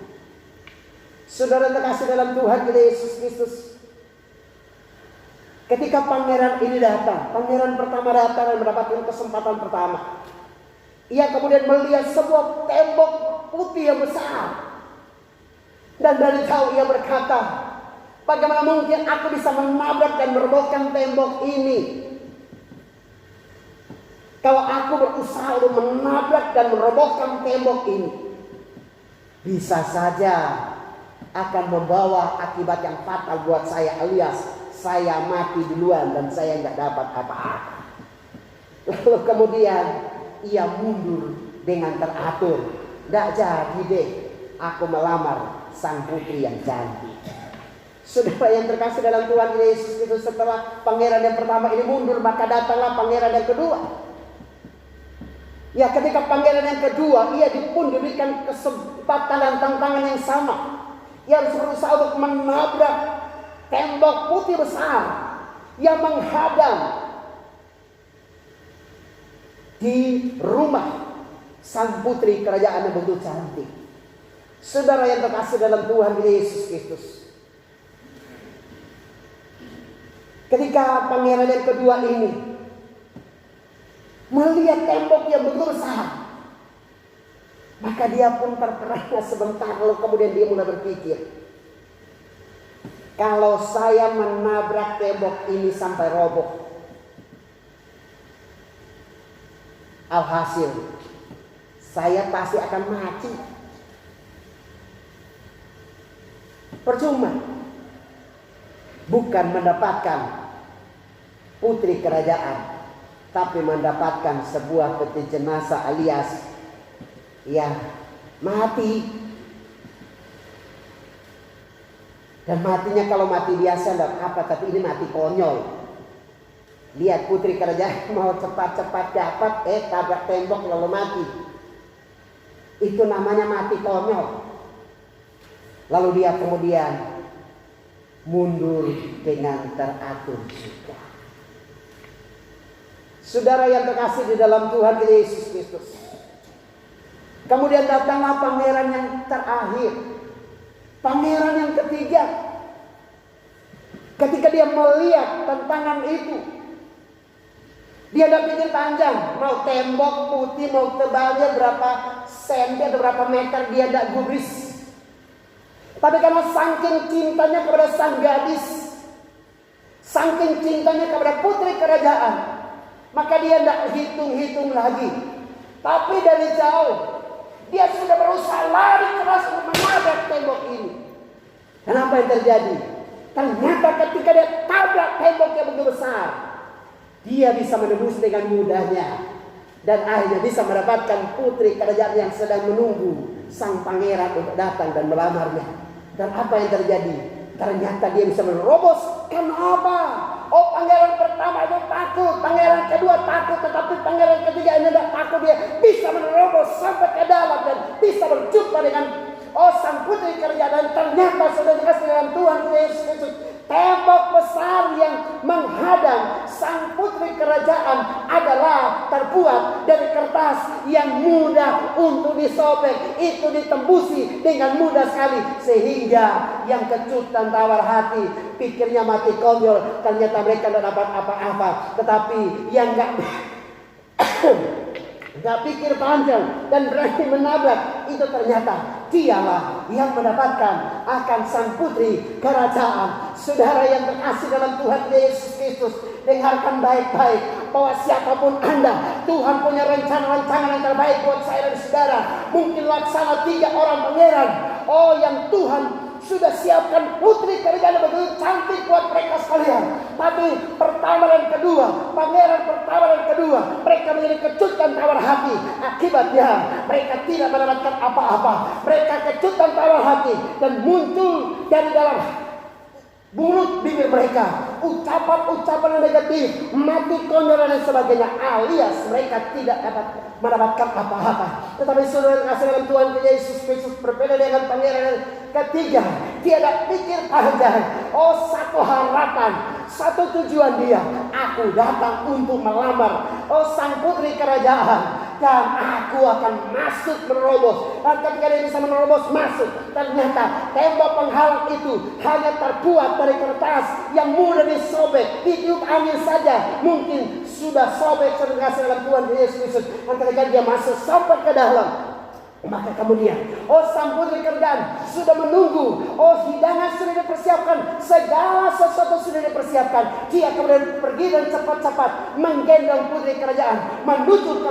Saudara terkasih dalam Tuhan Yesus Kristus, ketika pangeran ini datang, pangeran pertama datang dan mendapatkan kesempatan pertama, ia kemudian melihat sebuah tembok putih yang besar, dan dari jauh ia berkata, bagaimana mungkin aku bisa menabrak dan merobohkan tembok ini? Kalau aku berusaha untuk menabrak dan merobohkan tembok ini, bisa saja akan membawa akibat yang fatal buat saya, alias saya mati duluan dan saya nggak dapat apa-apa. Lalu kemudian ia mundur dengan teratur. Nggak jadi deh aku melamar sang putri yang cantik. Saudara yang terkasih dalam Tuhan Yesus itu, setelah pangeran yang pertama ini mundur, maka datanglah pangeran yang kedua. Ya, ketika pangeran yang kedua, ia pun diberikan kesempatan dan tantangan yang sama. Ia harus berusaha untuk menabrak tembok putih besar yang menghadang di rumah sang putri kerajaan yang begitu cantik. Saudara yang terkasih dalam Tuhan Yesus Kristus, ketika pangeran yang kedua ini melihat tembok yang begitu besar, maka dia pun terperangah sebentar, lalu kemudian dia mulai berpikir, kalau saya menabrak tembok ini sampai roboh, alhasil saya pasti akan mati. Percuma, bukan mendapatkan putri kerajaan, tapi mendapatkan sebuah peti jenazah alias ya mati. Dan matinya kalau mati biasa tidak apa, tapi ini mati konyol. Lihat putri kerajaan mau cepat-cepat dapat, tabrak tembok lalu mati. Itu namanya mati konyol. Lalu dia kemudian mundur dengan teratur juga. Saudara yang terkasih di dalam Tuhan Yesus Kristus, kemudian datanglah pangeran yang terakhir, pangeran yang ketiga. Ketika dia melihat tantangan itu, Dia tidak pikir panjang, mau tembok putih, mau tebalnya berapa senti atau berapa meter, dia tidak gubris. Tapi karena saking cintanya kepada sang gadis, saking cintanya kepada putri kerajaan, maka dia tidak hitung-hitung lagi. Tapi dari jauh, dia sudah berusaha lari keras untuk menabrak tembok ini. Dan apa yang terjadi? Ternyata ketika dia tabrak tembok yang begitu besar, dia bisa menembus dengan mudahnya. Dan akhirnya bisa mendapatkan putri kerajaan yang sedang menunggu sang pangeran untuk datang dan melamarnya. Dan apa yang terjadi? Ternyata dia bisa menerobos. Kenapa? Oh, pangeran pertama itu takut, pangeran kedua takut, tetapi pangeran ketiga ini tidak takut. Dia bisa menerobos sampai ke dalam dan bisa berjumpa dengan sang putri kerajaan. Ternyata sudah dikasih dalam Tuhan Yesus Kristus. Tembok besar yang menghadang sang putri kerajaan adalah terbuat dari kertas yang mudah untuk disobek. Itu ditembusi dengan mudah sekali. Sehingga yang kecut dan tawar hati, pikirnya mati konyol, ternyata mereka tidak dapat apa-apa. Tetapi yang gak pikir panjang dan berani menabrak, itu ternyata dialah yang mendapatkan akan sang putri kerajaan. Saudara yang terkasih dalam Tuhan Yesus Kristus, dengarkan baik-baik bahwa siapapun Anda, Tuhan punya rencana-rencana yang terbaik buat saya dan saudara. Mungkin laksana 3 orang pangeran, yang Tuhan sudah siapkan putri kerajaan begitu cantik buat mereka sekalian. Tapi pertama dan kedua, pangeran pertama dan kedua, mereka menjadi kecut dan tawar hati. Akibatnya mereka tidak mendapatkan apa-apa. Mereka kecut dan tawar hati, dan muncul dari dalam mulut bibir mereka ucapan-ucapan yang negatif, mati konyol dan sebagainya, alias mereka tidak dapat mendapatkan apa-apa. Tetapi saudara kasih dalam Tuhan Yesus Kristus berbeda dengan pangeran ketiga. Dia tidak pikir panjang. Satu harapan, satu tujuan dia. Aku datang untuk melamar sang putri kerajaan, dan aku akan masuk menerobos. Dan ketika dia bisa menerobos masuk, ternyata tembok penghalang itu hanya terbuat dari kertas yang mudah disobek. Ditiup angin saja mungkin sudah sobek sedekah dalam Tuhan Yesus Kristus. Dan ketika dia masuk sampai ke dalam, maka kemudian sang putri kerajaan sudah menunggu. Hidangan sudah dipersiapkan, segala sesuatu sudah dipersiapkan. Dia kemudian pergi dan cepat-cepat menggendong putri kerajaan menuju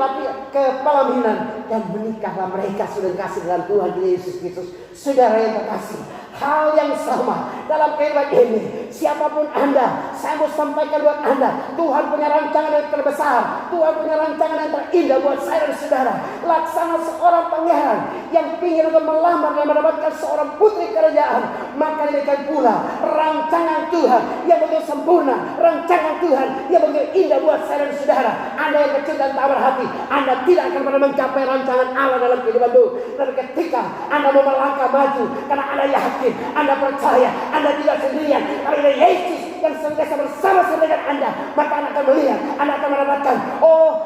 ke pelaminan, dan menikahlah mereka. Sudah dikasih dalam Tuhan Yesus Kristus. Saudara yang terkasih, hal yang sama dalam kehidupan ini. Siapapun Anda, saya mau sampaikan buat Anda, Tuhan punya rancangan yang terbesar, Tuhan punya rancangan yang terindah buat saya dan saudara. Laksana seorang pangeran yang ingin untuk melamar dan mendapatkan seorang putri kerajaan, maka demikian pula rancangan Tuhan yang begitu sempurna, rancangan Tuhan yang begitu indah buat saya dan saudara. Anda yang kecil dan tawar hati, Anda tidak akan pernah mencapai rancangan Allah dalam kehidupan itu. Dan ketika Anda mau melangkah maju, karena Anda yakin, Anda percaya, Anda tidak sendirian, karena ada Yesus yang senantiasa bersama-sama dengan Anda, maka Anda akan melihat, Anda akan mendapatkan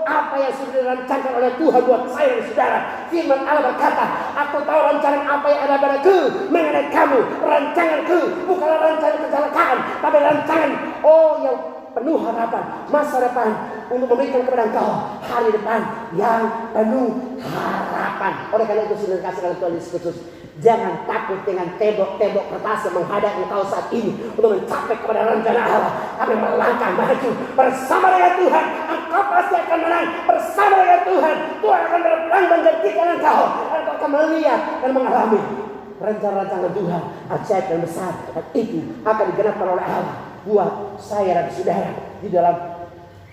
apa yang sudah dirancangkan oleh Tuhan buat saya dan saudara. Firman Allah berkata, aku tahu rancangan apa yang ada padaku mengenai kamu. Rancanganku bukanlah rancangan kecelakaan, tapi rancangan yang penuh harapan, masa depan, untuk memberikan kepada engkau hari depan yang penuh harapan. Oleh karena itu sudah kasih dalam Tuhan Yesus Kristus, jangan takut dengan tembok-tembok kertas yang menghadang engkau saat ini untuk mencapai kepada rencana Allah. Tapi melangkah maju bersama dengan Tuhan, engkau pasti akan menang. Bersama dengan Tuhan, Tuhan akan berperang menggantikan engkau. Engkau akan melihat dan mengalami rencana-rencana Tuhan ajaib dan besar, dan itu akan digenapkan oleh Allah buat saya dan saudara di dalam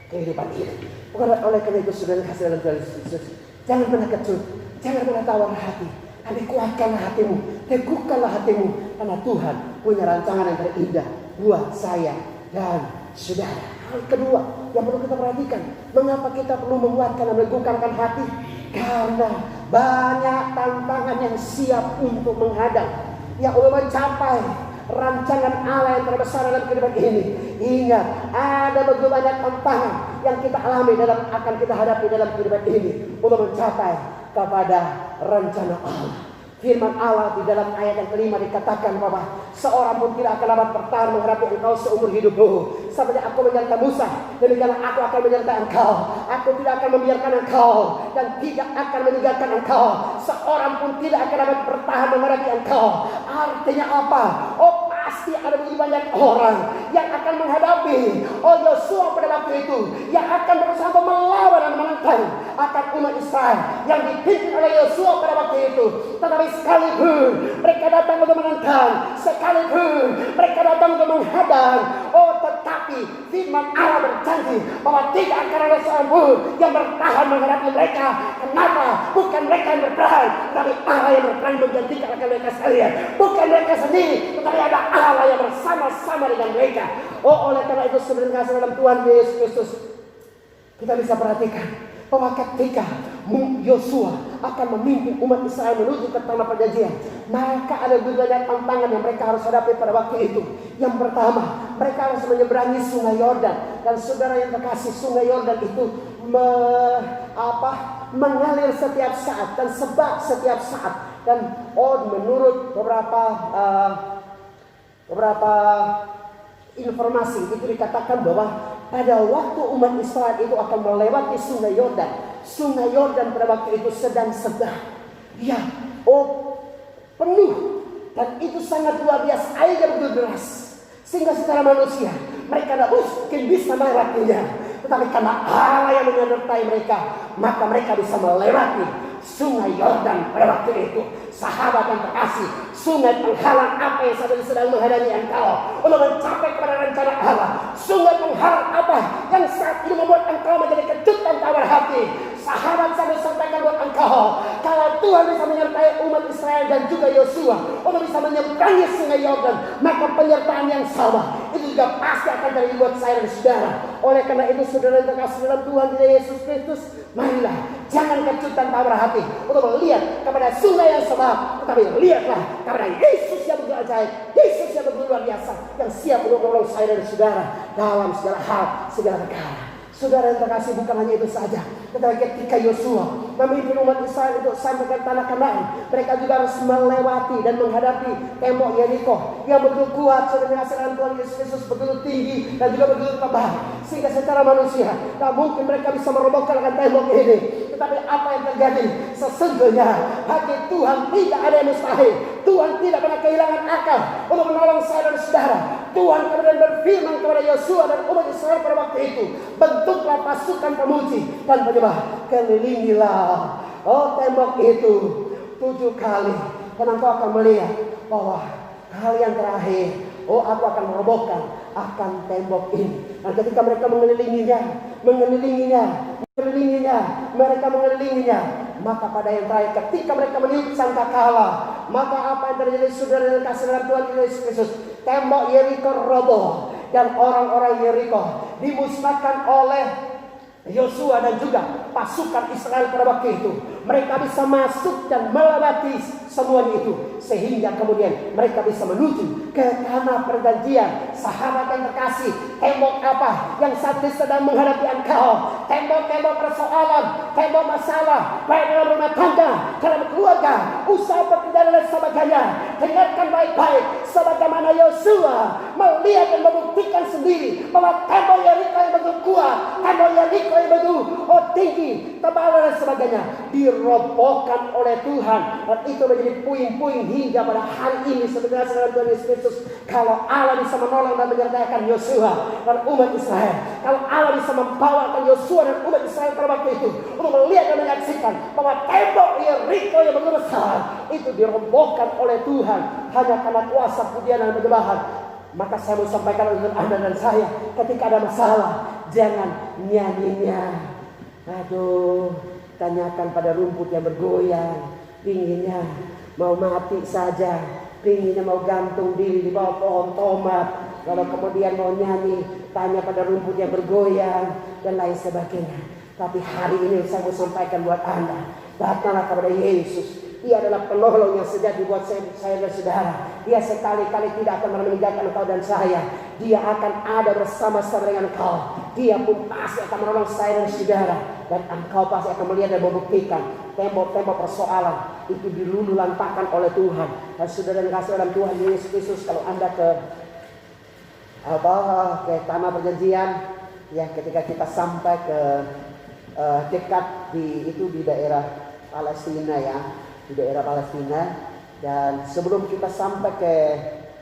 kehidupan ini. Oleh karena itu saudara kasih dalam Tuhan Yesus, jangan pernah kecut, jangan pernah tawar hati, tapi kuatkanlah hatimu, teguhkanlah hatimu, karena Tuhan punya rancangan yang terindah buat saya dan saudara. Hal kedua yang perlu kita perhatikan, mengapa kita perlu menguatkan dan meneguhkan hati? Karena banyak tantangan yang siap untuk menghadang, yang untuk mencapai rancangan Allah yang terbesar dalam kehidupan ini. Ingat, ada begitu banyak tantangan yang kita alami akan kita hadapi dalam kehidupan ini untuk mencapai kepada rencana Allah. Firman Allah di dalam ayat yang kelima dikatakan bahwa seorang pun tidak akan dapat bertahan menghadapi engkau seumur hidupmu. Seperti aku menyertai Musa, demikianlah aku akan menyertai engkau. Aku tidak akan membiarkan engkau dan tidak akan meninggalkan engkau. Seorang pun tidak akan dapat bertahan menghadapi engkau. Artinya apa? Oh, pasti ada begitu banyak orang yang akan menghadapi Yosua pada waktu itu, yang akan berusaha melawan dan menentang akan umat Israel yang dipimpin oleh Yosua pada waktu itu. Tetapi sekalipun mereka datang untuk menentang, sekalipun mereka datang untuk menghadang, tetapi firman Allah berjanji bahwa tidak akan ada seorang pun yang bertahan menghadapi mereka. Kenapa? Bukan mereka yang bertahan, tapi Allah yang bertahan menggantikan akan mereka sekalian. Bukan mereka sendiri, tetapi ada Allah yang bersama-sama dengan mereka. Oleh karena itu sebenarnya dalam Tuhan Yesus Kristus, kita bisa perhatikan bahwa ketika Yosua akan memimpin umat Israel menuju ke tanah perjanjian, maka ada banyak tantangan yang mereka harus hadapi pada waktu itu. Yang pertama, mereka harus menyeberangi sungai Yordan. Dan saudara yang terkasih, sungai Yordan itu mengalir setiap saat dan sebab setiap saat. Dan menurut beberapa informasi itu dikatakan bahwa pada waktu umat Israel itu akan melewati sungai Yordan. Sungai Yordan pada waktu itu sedang segar. Ya, penuh. Dan itu sangat luar biasa, airnya begitu deras. Sehingga secara manusia mereka tidak mungkin bisa melewatinya. Tetapi karena Allah yang menyertai mereka, maka mereka bisa melewati sungai Yordan pada waktu itu. Sahabat yang terkasih, sungai penghalang apa yang sedang menghadapi engkau untuk mencapai kepada rencana Allah? Sungai penghalang apa yang saat ini membuat engkau menjadi kejutan tawar hati? Sahabat, saya sampaikan buat engkau, kalau Tuhan bisa menyertai umat Israel dan juga Yosua untuk bisa menyeberangi sungai Yordan, maka penyertaan yang sama itu juga pasti akan terjadi buat saya dan saudara. Oleh karena itu, saudara yang terkasih dalam Tuhan Yesus Kristus, marilah jangan kejutan tawar hati untuk melihat kepada sungai yang sebab, tetapi lihatlah kepada Yesus yang begitu ajaib, Yesus yang begitu luar biasa, yang siap untuk menolong saya dan saudara dalam segala hal, segala perkara. Saudara yang terkasih, bukan hanya itu saja, tetapi ketika Yosua memimpin umat Israel untuk sampai ke tanah Kanaan, mereka juga harus melewati dan menghadapi tembok Yeriko yang begitu kuat. Saudara yang Tuhan Yesus Kristus begitu tinggi dan juga begitu tebal, sehingga secara manusia tak mungkin mereka bisa merobohkan tembok ini. Tetapi apa yang terjadi? Sesungguhnya bagi Tuhan tidak ada yang mustahil. Tuhan tidak pernah kehilangan akal untuk menolong saya dan saudara. Tuhan kemudian berfirman kepada Yosua dan umat Israel pada waktu itu, bentuklah pasukan pemuji dan penyembah, kelilingilah tembok itu 7 kali, dan engkau akan melihat bahwa kali yang terakhir aku akan merobohkan akan tembok ini. Dan ketika mereka mengelilinginya, mereka mengelilinginya, maka pada yang terakhir ketika mereka meniup sangkakala, maka apa yang terjadi, saudara yang kasih dalam Tuhan Yesus Kristus? Tembok Yeriko roboh dan orang-orang Yeriko dimusnahkan oleh Yosua dan juga pasukan Israel pada waktu itu. Mereka bisa masuk dan melewati semua itu, sehingga kemudian mereka bisa menuju ke tanah perjanjian. Sahabat yang terkasih, tembok apa yang saat ini sedang menghadapi engkau? Tembok-tembok persoalan, tembok masalah, baik dalam rumah tangga, dalam keluarga, usaha pekerjaan dan sebagainya. Dengarkan baik-baik, sebagaimana Yosua melihat dan membuktikan sendiri bahwa tembok Yeriko yang begitu kuat, tembok Yeriko yang begitu tinggi, tebal dan sebagainya, dirobohkan oleh Tuhan. Dan itu menjadi puing-puing hingga pada hari ini. Sebenarnya Tuhan Yesus Kristus, kalau Allah bisa menolong dan menyertakan Yosua dan umat Israel, kalau Allah bisa membawakan Yosua dan umat Israel pada waktu itu untuk melihat dan menyaksikan bahwa tembok Yeriko yang begitu besar itu dirobohkan oleh Tuhan hanya karena kuasa pujian dan penyembahan, maka saya mau sampaikan untuk Anda dan saya, ketika ada masalah, jangan nyanyinya. Tanyakan pada rumput yang bergoyang, pinginnya mau mati saja, pinginnya mau gantung diri di bawah pohon tomat. Kalau kemudian mau nyanyi, tanya pada rumput yang bergoyang dan lain sebagainya. Tapi hari ini saya mau sampaikan buat Anda, datanglah kepada Yesus. Ia adalah penolong yang sejati buat saya dan saudara. Dia sekali-kali tidak akan meninggalkan engkau dan saya. Dia akan ada bersama-sama dengan engkau. Dia pun pasti akan menolong saya dan saudara. Dan engkau pasti akan melihat dan membuktikan tembok-tembok persoalan itu diluluhlantahkan oleh Tuhan. Dan saudara yang kasih dalam Tuhan Yesus Kristus, kalau Anda ke tanah perjanjian, ya ketika kita sampai ke dekat di daerah Palestina, ya, di daerah Palestina. Dan sebelum kita sampai ke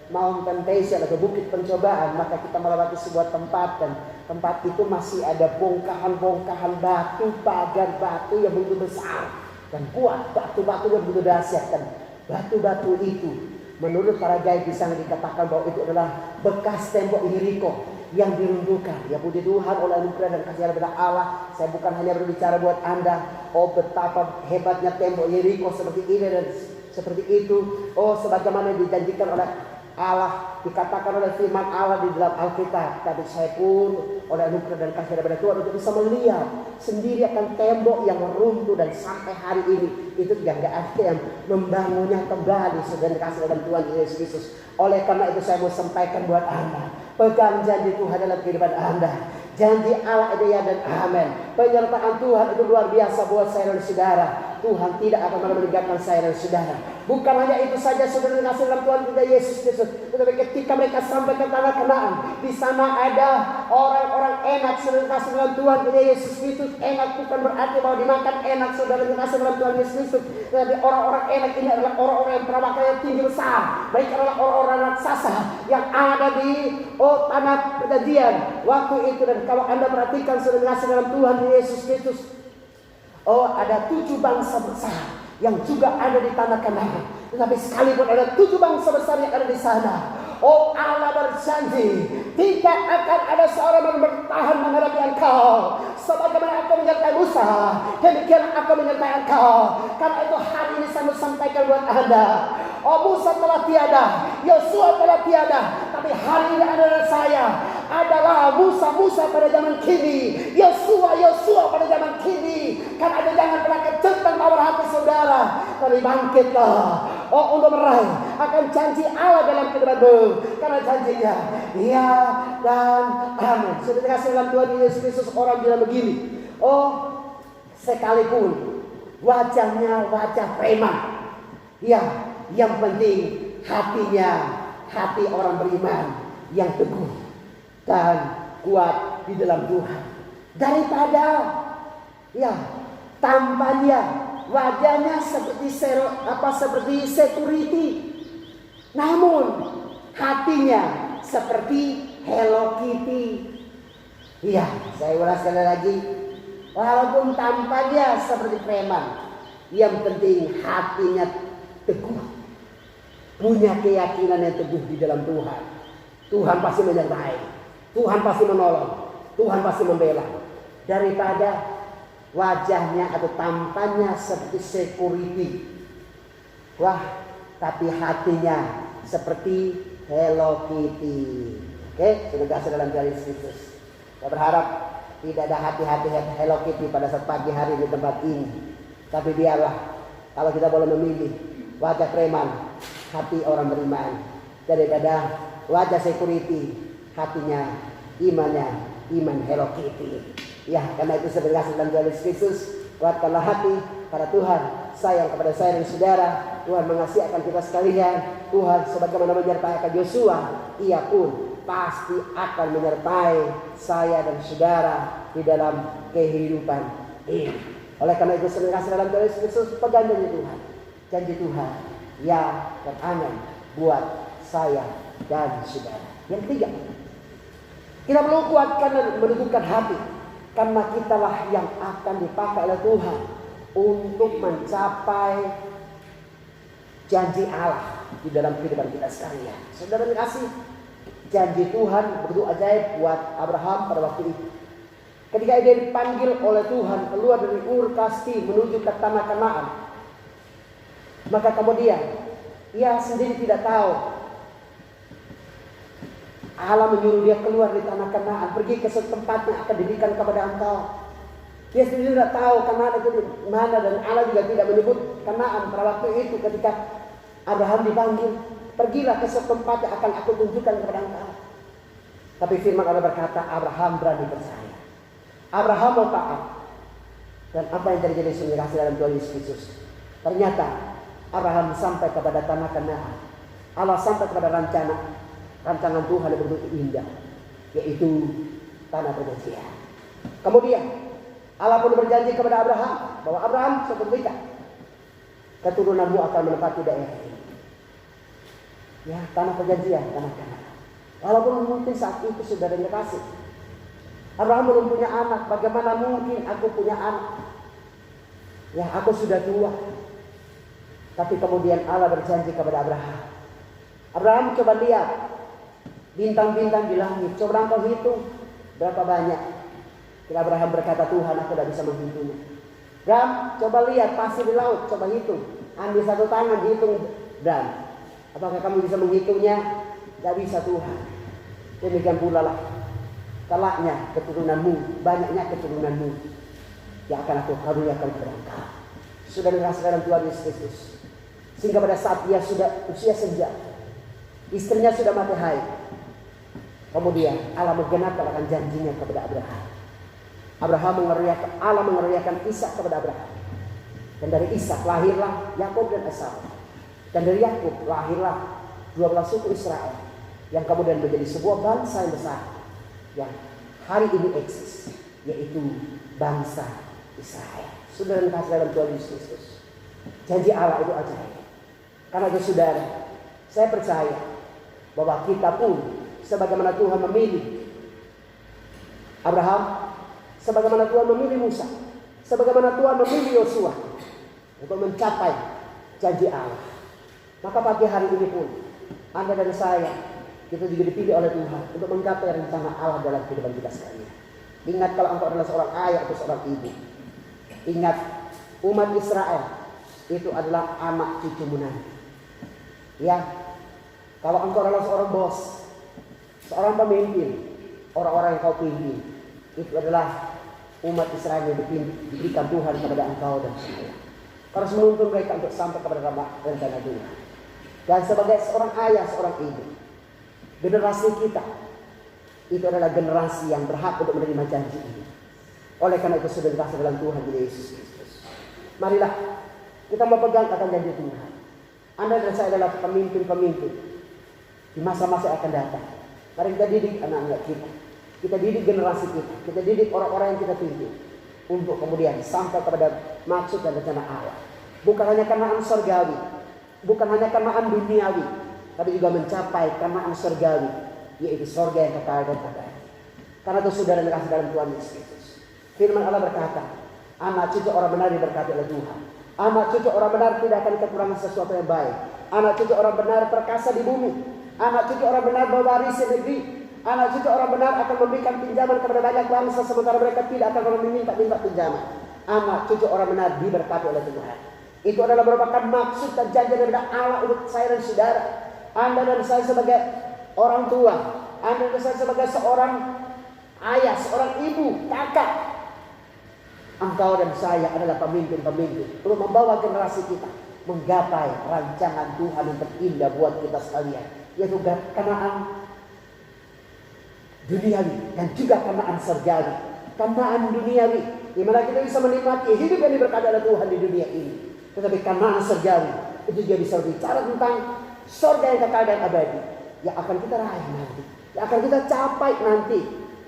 Mount Temptation atau Bukit Pencobaan, maka kita melewati sebuah tempat, dan tempat itu masih ada bongkahan-bongkahan batu, pagar batu yang begitu besar dan kuat, batu-batu yang begitu dahsyat. Dan batu-batu itu menurut para gaib di sana dikatakan bahwa itu adalah bekas tembok Yeriko yang diruntuhkan. Ya puji Tuhan, oleh anugerah dan kasih daripada Allah, saya bukan hanya berbicara buat Anda, betapa hebatnya tembok Yeriko seperti ini dan seperti itu. Sebagaimana dijanjikan oleh Allah, dikatakan oleh firman Allah di dalam Alkitab. Tapi saya pun oleh anugerah dan kasih daripada Tuhan untuk bisa melihat sendiri akan tembok yang runtuh, dan sampai hari ini itu tidak ada yang membangunnya kembali. Saudara kasih dalam Tuhan Yesus Kristus. Oleh karena itu saya mau sampaikan buat Anda, pegang janji Tuhan dalam kehidupan Anda. Janji Allah itu ya dan amin. Penyertaan Tuhan itu luar biasa buat saya dan saudara. Tuhan tidak akan pernah meninggalkan saya dan saudara. Bukan hanya itu saja, saudara kasih dalam Tuhan kita Yesus Kristus. Tetapi ketika mereka sampai ke tanah Kanaan, di sana ada orang-orang enak, saudara kasih dalam Tuhan kita Yesus Kristus. Enak bukan berarti bahwa dimakan enak, saudara kasih dalam Tuhan Yesus Kristus. Tetapi orang-orang enak ini adalah orang-orang yang perawakan yang tinggi besar. Mereka adalah orang-orang raksasa yang ada di tanah perjanjian waktu itu. Dan kalau Anda perhatikan, saudara kasih dalam Tuhan Yesus Kristus, ada 7 bangsa besar yang juga ada di tanah Kanaan. Tetapi sekalipun ada 7 bangsa besar yang ada di sana, Allah berjanji tidak akan ada seorang yang bertahan menghadapi engkau. Sebagaimana aku menyertai Musa, demikian aku menyertai engkau. Karena itu hari ini saya mau sampaikan buat Anda, Musa telah tiada, Yosua telah tiada, tapi hari ini adalah saya. Adalah Musa pada zaman kini, Yosua pada zaman kini. Karena ada jangan pernah kecentang tawar hati saudara, tapi bangkitlah untuk meraih akan janji Allah dalam kehidupanmu. Karena janjinya ya dan amin. Sudah dikasih dalam Tuhan Yesus Kristus. Orang bilang begini, sekalipun wajahnya wajah preman, ya, yang penting hatinya hati orang beriman yang teguh dan kuat di dalam Tuhan, daripada ya tampannya wajahnya seperti seperti security, namun hatinya seperti Hello Kitty. Iya, saya ulas sekali lagi. Walaupun tampannya seperti preman, yang penting hatinya teguh, punya keyakinan yang teguh di dalam Tuhan. Tuhan pasti menyertai, Tuhan pasti menolong, Tuhan pasti membela, daripada wajahnya atau tampannya seperti security, tapi hatinya seperti Hello Kitty. Oke, sudah kasih dalam garis Kristus. Saya berharap tidak ada hati-hati Hello Kitty pada saat pagi hari di tempat ini. Tapi biarlah, kalau kita boleh memilih wajah preman, hati orang beriman, daripada wajah security, hatinya iman Hello Kitty. Ya, karena itu saya berkasih dalam garis Kristus. Kuatkanlah hati pada Tuhan, sayang kepada saya dan saudara. Tuhan mengasihi akan kita sekalian. Tuhan sebagaimana menyertai akan Yosua, Ia pun pasti akan menyertai saya dan saudara di dalam kehidupan ini. Oleh karena itu saya berkasih dalam garis Kristus, pegang janji Tuhan. Janji Tuhan, ya dan amin buat saya dan saudara. Yang ketiga, kita perlu kuatkan dan meneguhkan hati, karena kitalah yang akan dipakai oleh Tuhan untuk mencapai janji Allah di dalam kehidupan kita sekalian. Saudara dikasih, janji Tuhan begitu ajaib buat Abraham pada waktu itu. Ketika dia dipanggil oleh Tuhan keluar dari Ur Kasdi menuju ke tanah Kanaan, maka kemudian ia sendiri tidak tahu. Allah menyuruh dia keluar di tanah Kanaan, pergi ke tempat yang akan diberikan kepada engkau. Dia sendiri tidak tahu Kanaan itu di mana, dan Allah juga tidak menyebut Kanaan pada waktu itu ketika Abraham dipanggil. pergilah ke tempat yang akan aku tunjukkan kepada engkau. Tapi firman Allah berkata, Abraham berani percaya. Abraham mau taat. Dan apa yang terjadi sebenarnya dalam Tuhan Yesus Kristus? Ternyata Abraham sampai kepada tanah Kanaan. Allah sampai kepada rancangan Tuhan yang begitu indah, yaitu tanah perjanjian. Kemudian Allah pun berjanji kepada Abraham bahwa Abraham suatu ketika keturunanmu akan menempati daerah ini. Ya, tanah perjanjian, tanah Kanaan. Walaupun mungkin saat itu sudah ada kasih. Abraham belum punya anak. Bagaimana mungkin aku punya anak? Ya, aku sudah tua. Tapi kemudian Allah berjanji kepada Abraham. Abraham, coba lihat bintang-bintang di langit. Coba engkau hitung berapa banyak. Kira Abraham berkata, Tuhan, aku tidak bisa menghitungnya. Abraham, coba lihat pasir di laut. Coba hitung. Ambil satu tangan, dihitung. Dan apakah kamu bisa menghitungnya? Tidak bisa, Tuhan. Demikian pula lah kelaknya keturunanmu, banyaknya keturunanmu yang akan aku karuniakan kepada engkau. Sudah dikasih dalam Tuhan Yesus Kristus. Sehingga pada saat dia sudah usia senja, istrinya sudah mati haid. Kemudian Allah menggenapkan akan janjinya kepada Abraham. Allah mengeryakan Ishak kepada Abraham. Dan dari Ishak lahirlah Yakub dan Esau. Dan dari Yakub lahirlah 12 suku Israel yang kemudian menjadi sebuah bangsa yang besar yang hari ini eksis, yaitu bangsa Israel. Saudara yang kasih dalam Tuhan Yesus Kristus, janji Allah itu ajaib. Karena itu saudara, saya percaya bahwa kita pun sebagaimana Tuhan memilih Abraham, sebagaimana Tuhan memilih Musa, sebagaimana Tuhan memilih Yosua untuk mencapai janji Allah. Maka pagi hari ini pun Anda dan saya, kita juga dipilih oleh Tuhan untuk menggapai rencana Allah dalam kehidupan kita sekalian. Ingat, kalau engkau adalah seorang ayah atau seorang ibu, ingat, umat Israel itu adalah anak cucumu nanti. Ya, kalau engkau adalah seorang bos, seorang pemimpin, orang-orang yang kau pimpin, itu adalah umat Israel yang diberikan Tuhan kepada engkau dan saya. Harus menuntun mereka untuk sampai kepada rencana Tuhan. Dan sebagai seorang ayah, seorang ibu, generasi kita itu adalah generasi yang berhak untuk menerima janji ini. Oleh karena itu sudah dikasih dalam Tuhan Yesus Kristus. Marilah kita memegang akan janji Tuhan. Anda dan saya adalah pemimpin-pemimpin di masa-masa yang akan datang. Mari kita didik anak-anak kita. Kita didik generasi kita. Kita didik orang-orang yang kita pimpin untuk kemudian sampai kepada maksud dan rencana Allah. Bukan hanya karena surgawi, bukan hanya karena duniawi, tapi juga mencapai kanaan surgawi, yaitu surga yang kekal dan abadi. Karena itu saudara yang kasih dalam Tuhan Yesus Kristus. Firman Allah berkata, anak cucu orang benar diberkati oleh Tuhan. Anak cucu orang benar tidak akan kekurangan sesuatu yang baik. Anak cucu orang benar perkasa di bumi. Anak cucu orang benar mewarisi negeri. Anak cucu orang benar akan memberikan pinjaman kepada banyak bangsa, sementara mereka tidak akan pernah meminta pinjaman. Anak cucu orang benar diberkati oleh Tuhan. Itu adalah merupakan maksud dan janji daripada Allah untuk saya dan saudara. Anda dan saya sebagai orang tua, Anda dan saya sebagai seorang ayah, seorang ibu, kakak. Engkau dan saya adalah pemimpin-pemimpin untuk membawa generasi kita menggapai rancangan Tuhan yang terindah buat kita sekalian, yaitu Kanaan duniawi dan juga Kanaan surgawi. Kanaan duniawi di mana kita bisa menikmati hidup yang diberkati oleh Tuhan di dunia ini. Tetapi Kanaan surgawi itu juga bisa berbicara tentang surga yang kekal dan abadi yang akan kita raih nanti, yang akan kita capai nanti,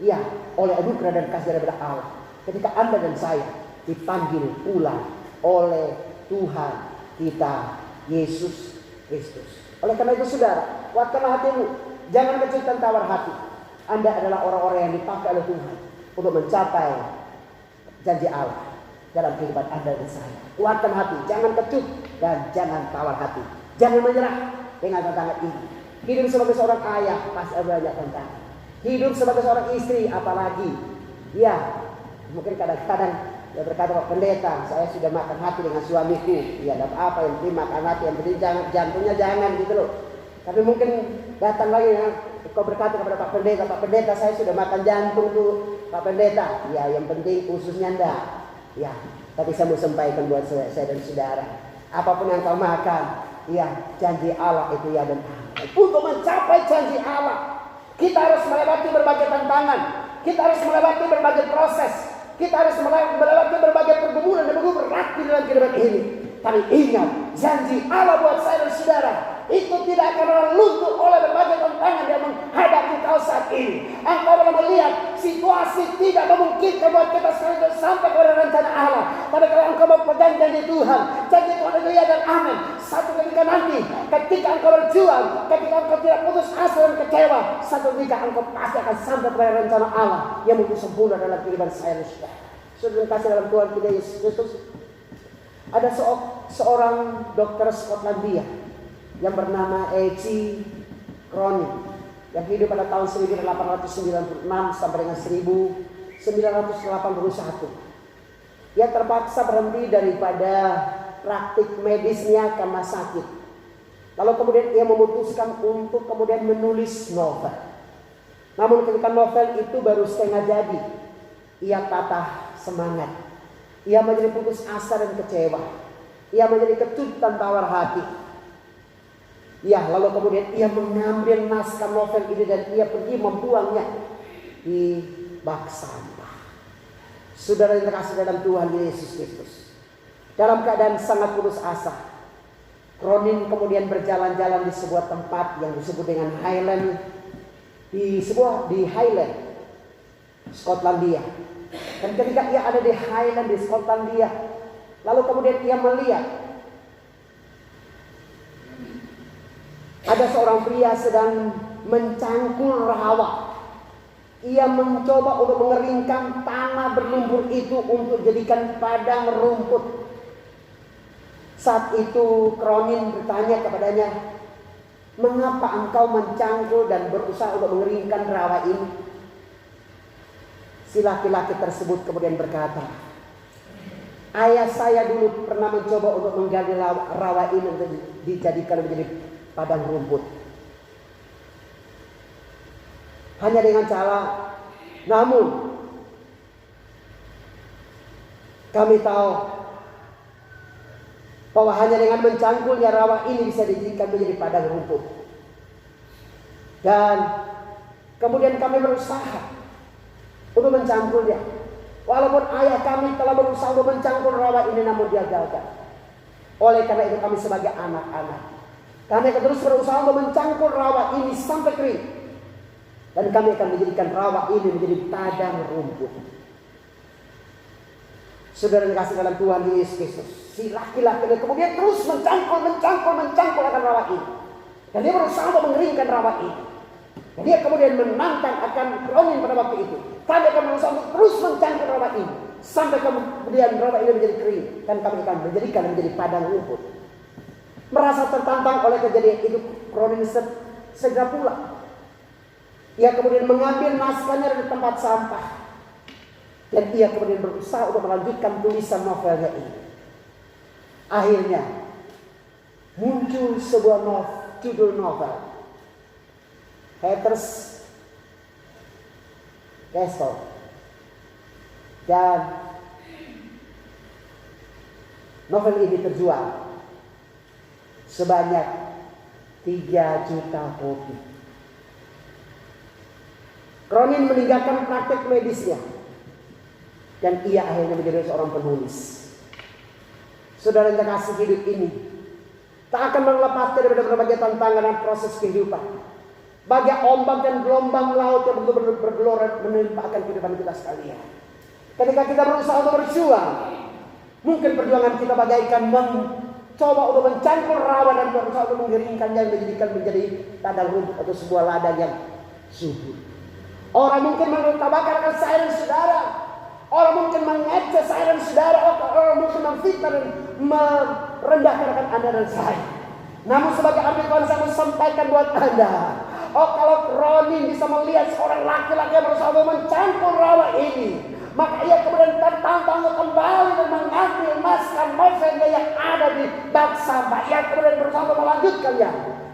ya, oleh anugerah dan kasih daripada Allah. Ketika Anda dan saya dipanggil pulang oleh Tuhan kita Yesus Kristus. Oleh karena itu saudara, kuatkanlah hatimu, jangan kecut dan tawar hati. Anda adalah orang-orang yang dipakai oleh Tuhan untuk mencapai janji Allah dalam kehidupan Anda dan saya. Kuatkan hati, jangan kecut dan jangan tawar hati. Jangan menyerah dengan tantangan ini. Hidup sebagai seorang ayah pasti ada banyak tantangan. Hidup sebagai seorang istri apalagi. Ya, mungkin kadang-kadang dia berkata, Pak Pendeta, saya sudah makan hati dengan suamiku. Ya, ada apa yang penting makan hati, yang penting jangan, jantungnya jangan gitu loh. Tapi mungkin datang lagi ya, kau berkata kepada Pak Pendeta, saya sudah makan jantung tuh, Pak Pendeta. Ya, yang penting ususnya enggak. Ya, tapi saya mau sampaikan buat saya dan saudara, apapun yang kau makan, Ya, janji Allah itu ya dan amin. Untuk mencapai janji Allah, kita harus melewati berbagai tantangan. Kita harus melewati berbagai proses. Kita harus melewati berbagai pergumulan dan berat di dalam kehidupan ini. Tapi ingat, janji Allah buat saya dan saudara itu tidak akan luntur oleh berbagai tantangan yang menghadapi kau saat ini. Engkau boleh melihat situasi tidak memungkinkan buat kita sekarang sampai kepada rencana Allah. Tapi kalau engkau mau pegang janji Tuhan itu ya dan amin. Satu ketika nanti, ketika engkau berjuang, ketika engkau tidak putus asa dan kecewa, satu ketika engkau pasti akan sampai kepada rencana Allah yang mungkin sempurna dalam kehidupan saya dan saudara. Saudara kasih dalam Tuhan kita Yesus Kristus. Ada seorang dokter Skotlandia yang bernama E.C. Cronin yang hidup pada tahun 1896 sampai dengan 1981. Ia terpaksa berhenti daripada praktik medisnya karena sakit. Lalu kemudian ia memutuskan untuk kemudian menulis novel. Namun ketika novel itu baru setengah jadi, ia patah semangat. Ia menjadi putus asa dan kecewa. Ia menjadi kecut dan tawar hati. Ya, lalu kemudian ia mengambil naskah novel ini dan ia pergi membuangnya di bak sampah. Saudara yang terkasih dalam Tuhan Yesus Kristus, dalam keadaan sangat putus asa, Cronin kemudian berjalan-jalan di sebuah tempat yang disebut dengan Highland, di Highland, Skotlandia. Dan ketika ia ada di Highland di Skotlandia, lalu kemudian ia melihat ada seorang pria sedang mencangkul rawa. Ia mencoba untuk mengeringkan tanah berlumpur itu untuk jadikan padang rumput. Saat itu Cronin bertanya kepadanya, "Mengapa engkau mencangkul dan berusaha untuk mengeringkan rawa ini?" Si laki-laki tersebut kemudian berkata, "Ayah saya dulu pernah mencoba untuk menggali rawa ini untuk dijadikan menjadi padang rumput. Hanya dengan cara, namun kami tahu bahwa hanya dengan mencangkulnya rawa ini bisa dijadikan menjadi padang rumput. Dan kemudian kami berusaha untuk mencangkulnya. Walaupun ayah kami telah berusaha untuk mencangkul rawa ini, namun dia gagal. Oleh karena itu kami sebagai anak-anak, kami akan terus berusaha untuk mencangkul rawa ini sampai kering. Dan kami akan menjadikan rawa ini menjadi padang rumput." Saudara yang dikasih dalam Tuhan Yesus Kristus, si laki-laki kemudian terus mencangkul akan rawa ini. Dan dia berusaha untuk mengeringkan rawa ini. Dan dia kemudian menantang akan Cronin pada waktu itu. Kami akan berusaha untuk terus mencangkul rawa ini sampai kemudian rawa ini menjadi kering. Dan kami akan menjadikan menjadi padang rumput. Merasa tertantang oleh kejadian itu, Cronin segera pulang. Ia kemudian mengambil naskahnya dari tempat sampah. Dan ia kemudian berusaha untuk melanjutkan tulisan novelnya ini. Akhirnya muncul sebuah judul novel, Hatter's Castle. Dan novel ini terjual sebanyak 3 juta kopi. Cronin meninggalkan praktek medisnya dan ia akhirnya menjadi seorang penulis. Saudara yang terkasih, hidup ini tak akan melepaskan daripada berbagai tantangan dan proses kehidupan. Bagai ombak dan gelombang laut yang begitu bergelora menimpa akan kehidupan kita sekalian. Ketika kita berusaha untuk berjuang, mungkin perjuangan kita bagaikan mencoba untuk mencangkul rawa dan berusaha untuk mengeringkannya dan menjadikan menjadi padang rumput atau sebuah ladang yang subur. Orang mungkin menertawakan saya dan saudara. Orang mungkin mengejek saya dan saudara. Orang mungkin memfitnah dan merendahkan Anda dan saya. Namun sebagai hamba Tuhan, saya mau sampaikan buat Anda, kalau Cronin bisa melihat seorang laki-laki yang berusaha untuk mencangkul rawa ini, maka ia kemudian tertantang untuk kembali dan mengambil naskah novelnya yang ada di bak sampah. Ia kemudian berusaha untuk melanjutkannya.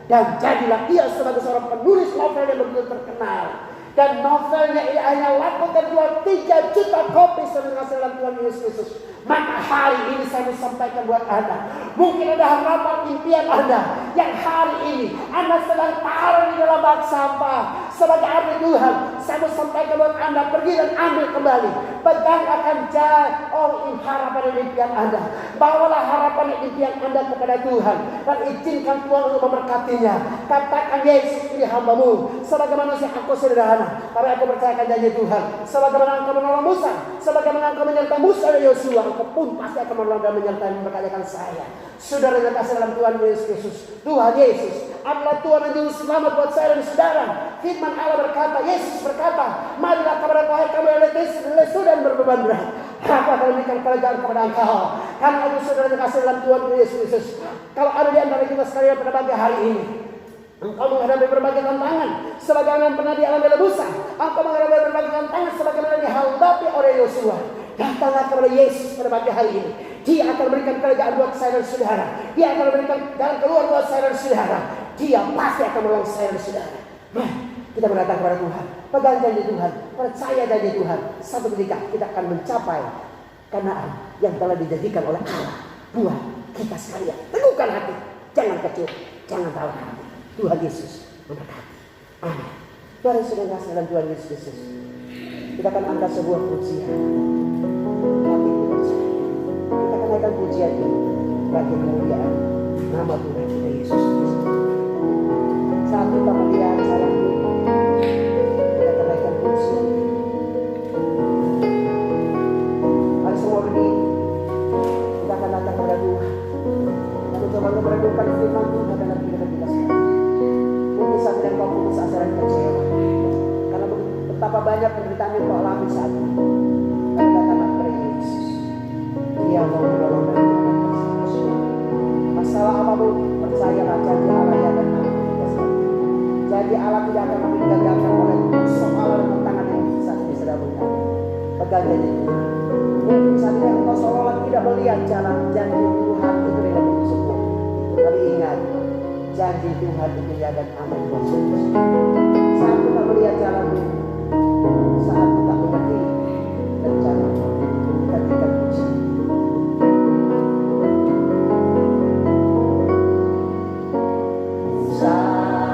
Dan jadilah ia sebagai seorang penulis novel yang begitu terkenal. Dan novelnya ini hanya laku terjual 3 juta kopi dalam Tuhan Yesus Kristus. Maka hari ini saya mau sampaikan buat Anda. Mungkin ada harapan impian Anda yang hari ini Anda sedang taruh di dalam bak sampah. Sebagai anak Tuhan, saya mau sampaikan buat Anda, pergi dan ambil kembali. Pegang akan harapan dan impian Anda. Bawalah harapan dan impian Anda kepada Tuhan dan izinkan Tuhan untuk memberkatinya. Katakan, Yesus, ini hamba-Mu. Sebagaimana aku sederhana, tapi aku percayakan janji Tuhan. Sebagaimana Engkau menolong Musa, sebagaimana Engkau menyertai Musa dan Yosua, Engkau pun pasti akan menolong dan menyertai memberkatikan saya. Saudara yang kasih dalam Tuhan Yesus Kristus, Tuhan Yesus adalah Tuhan dan Juru Selamat buat saya dan saudara. Firman Allah berkata, Yesus berkata, marilah kepada aku, hai kamu yang lesu dan berbeban berat, aku akan memberikan kelegaan kepada engkau. Karena itu saudara yang kasih dalam Tuhan Yesus Kristus, kalau ada di antara kita sekalian pada pagi hari ini, engkau menghadapi berbagai tantangan sebagaimana yang pernah dialami oleh Musa, engkau menghadapi berbagai tantangan sebagaimana yang dihadapi oleh Yosua, datanglah kepada Yesus pada pagi hari ini. Dia akan memberikan kelegaan buat saya dan saudara. Dia akan memberikan jalan keluar buat saya dan saudara. Dia pasti akan menolong saya dan saudara. Kita berdatang kepada Tuhan, pegang janji Tuhan, percaya janji Tuhan. Satu ketika kita akan mencapai Kanaan yang telah dijanjikan oleh Allah buat kita sekalian. Teguhkan hati, jangan kecil, jangan tahu hati. Tuhan Yesus memberkati. Amin. Tuhan sudah kasih dalam Tuhan Yesus Kristus. Kita akan angkat sebuah pujian. Hati kita percaya. Kita akan naikkan pujian ini bagi kemuliaan nama Tuhan kita Yesus Kristus. Saat kita melihat jalan ini, kita akan naikkan pujian. Mari semua berdiri. Kita akan datang kepada Tuhan dan mencoba untuk merenungkan firman Tuhan dalam kehidupan kita sekarang. Mungkin saat ini kau putus asa dan kecewa karena betapa banyak penderitaan yang kau alami saat ini. Tapi datanglah kepada Yesus. Dia mau menolong dan menyelamatkan. Masalah apapun, percayalah janji Allah yang akan mengampuni. Janji Allah tidak akan digagalkan oleh soal dan tantangan yang saat ini sedang menghadapi. Pegang janji Tuhan. Mungkin saat ini engkau seolah tidak melihat jalan janji Tuhan itu dengan sempurna. Tapi ingat, janji Tuhan itu akan aman buat kita. Saat kita melihat jalan itu, saat kita mengerti dan jalan kita tinggal puji. Saat kita melihat jalan, saat kita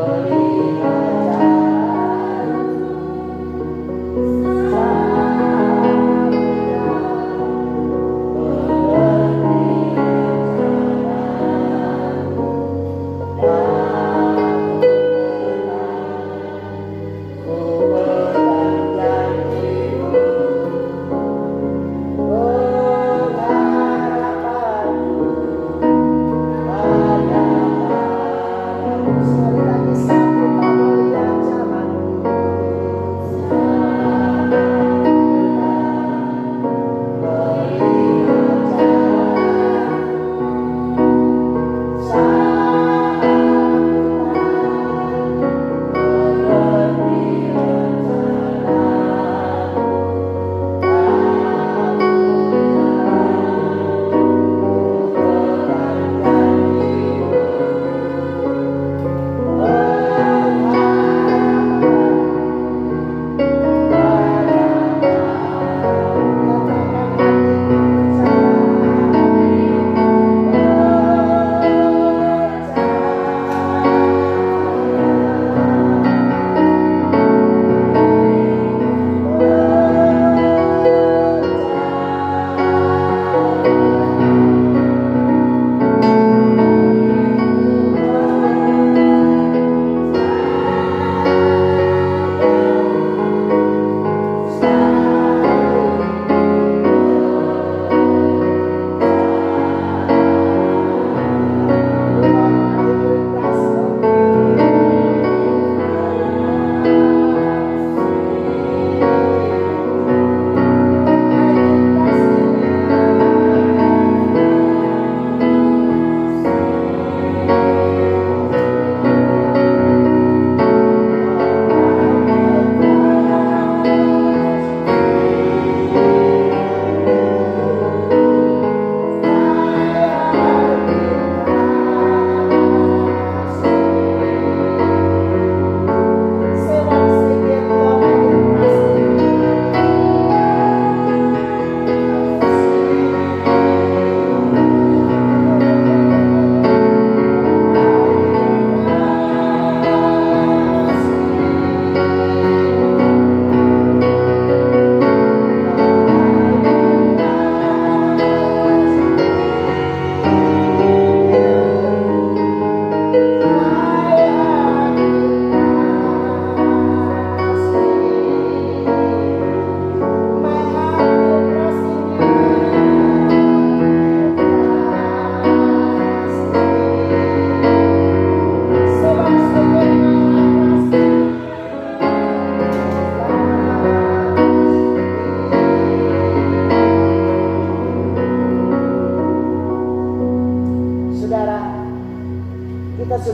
mengerti jalan.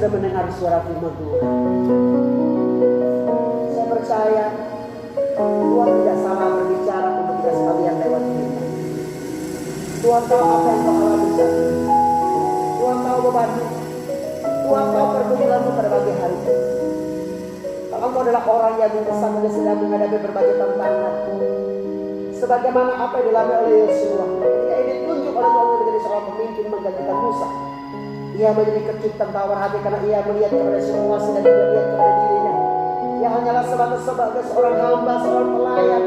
sudah mendengar suara firman Tuhan. Saya percaya Tuhan tidak salah berbicara untuk kita sekalian lewat ini. Tuhan tahu apa yang kau alami saat ini. Tuhan tahu bebanmu. Tuhan tahu pergumulanmu pada pagi hari ini. Kalau engkau adalah orang yang bersama sedang menghadapi berbagai tantangan, sebagaimana apa yang dilalui oleh Yosua ketika ini ditunjuk oleh Tuhan menjadi seorang pemimpin menggantikan Musa, ia menjadi kecut dan tawar hati karena ia melihat kepada situasi dan juga melihat kepada dirinya. Ia hanyalah sebagai seorang hamba, seorang pelayan,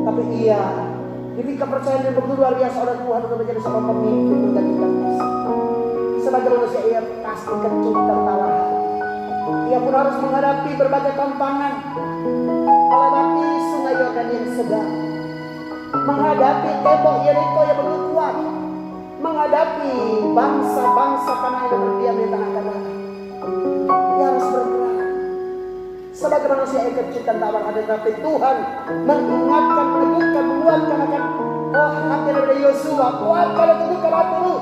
tapi ia diberi kepercayaan yang begitu luar biasa oleh Tuhan untuk menjadi seorang pemimpin menggantikan Musa. Sebagai manusia ia pasti kecut dan tawar hati. Ia pun harus menghadapi berbagai tantangan, melewati sungai Yordan yang segar, menghadapi tembok Yeriko yang begitu kuat, menghadapi bangsa-bangsa tanah yang berdiam di tanah Kanaan. Ia harus bergerak sebagai manusia yang kecut dan tawar hati, tapi Tuhan mengingatkan, meneguhkan, menguatkan akan hati dari Yosua. Kuatkan dan teguhkan hatimu,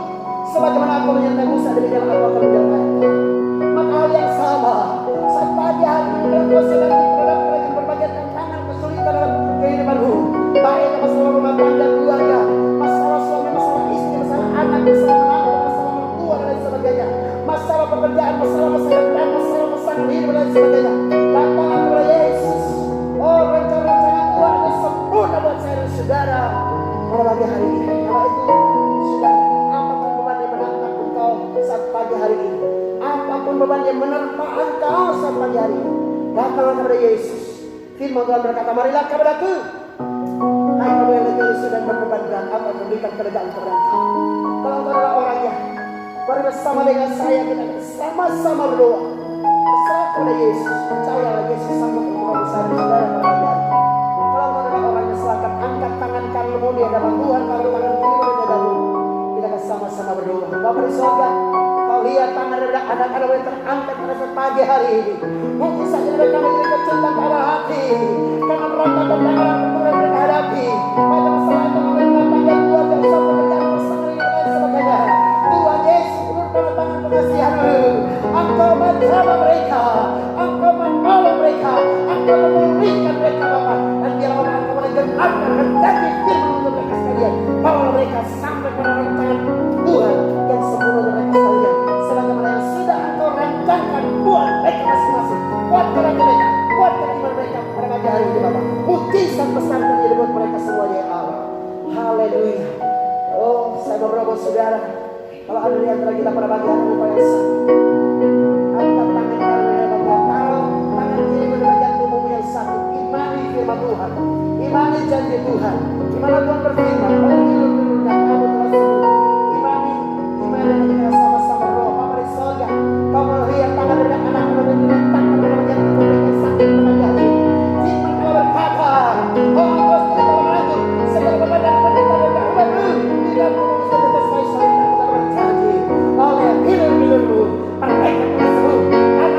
sebagaimana aku menyertai Musa, demikian aku akan menyertai engkau. Maka hal yang sama saat pagi hari ini engkau sedang diperhadapkan dengan berbagai tantangan, kesulitan dalam kehidupanmu, baik masalah rumah tangga, keluarga, masalah suami, masalah istri, masalah anak, masalah menantu, masalah mertua dan lain sebagainya, masalah pekerjaan, masalah dan masalah pasangan hidup dan lain sebagainya. Datanglah kepada Yesus. Oh, rencana-rencana Tuhan itu sempurna buat saya dan saudara pada pagi hari ini. Karena itu sudah apapun beban yang menantang engkau saat pagi hari ini, apapun beban yang menerpa engkau saat pagi hari ini, datanglah kepada Yesus. Firman Tuhan berkata, marilah kepadaku, hai kamu yang letih lesu dan berbeban berat, aku akan berikan kelegaan kepada engkau. Kalau engkau adalah orangnya, mari bersama dengan saya kita sama-sama berdoa. Berserah kepada Yesus. Percayalah Yesus sanggup untuk membesar saudara pada pagi hari. Kalau engkau adalah orangnya, silakan angkat tangan kananmu di hadapan Tuhan, kalau tangan kiri di hadapanmu. Kita akan sama-sama berdoa. Bapa di surga, kau lihat tangan daripada anak-anak yang terangkat pada pagi hari ini. Mungkin saja mereka menjadi kecut dan tawar hati karena berantakan tantangan yang mereka hadapi. Pada masalah rumah tangga, keluarga, usaha pekerjaan, pasangan hidup dan sebagainya. Tuhan Yesus turunkan tangan pengasihan-Mu. Engkau menjamah mereka, Engkau menolong mereka, Engkau memulihkan mereka Bapa. Dan biarlah Bapa Engkau menegakkan menjadi firman untuk mereka sekalian. Bawa mereka sampai pada rancangan Tuhan yang sempurna untuk mereka sekalian. Sebagaimana yang sudah Engkau rancangkan buat mereka masing-masing. Kuatkan mereka, kuatkan iman mereka pada pagi hari ini Bapa. Mujizat besarkan hidup mereka semuanya ya Allah. Haleluya. Oh, saya berdoa saudara, kalau ada di antara kita pada pagi hari ini yang sakit, angkat tangan kanan Bapa. Kalau tangan kiri bagian tubuhmu yang sakit, imani firman Tuhan, imani janji Tuhan. Gimana Tuhan berfirman, kalau hidup-hidupnya kamu telah sembuh. Imani dan kita sama-sama berdoa. Bapa di surga, kau melihat tangan dari anak-anak yang tangan dari bagian tubuh yang sakit pada pagi hari ini. Firman kau berkata, oh engkau tidak mengatur segala beban dan penderitaan dan kehidupanmu. Tidak perlu saja tersaih dan kita berjanji oleh hidup-hidupmu mereka telah sembuh.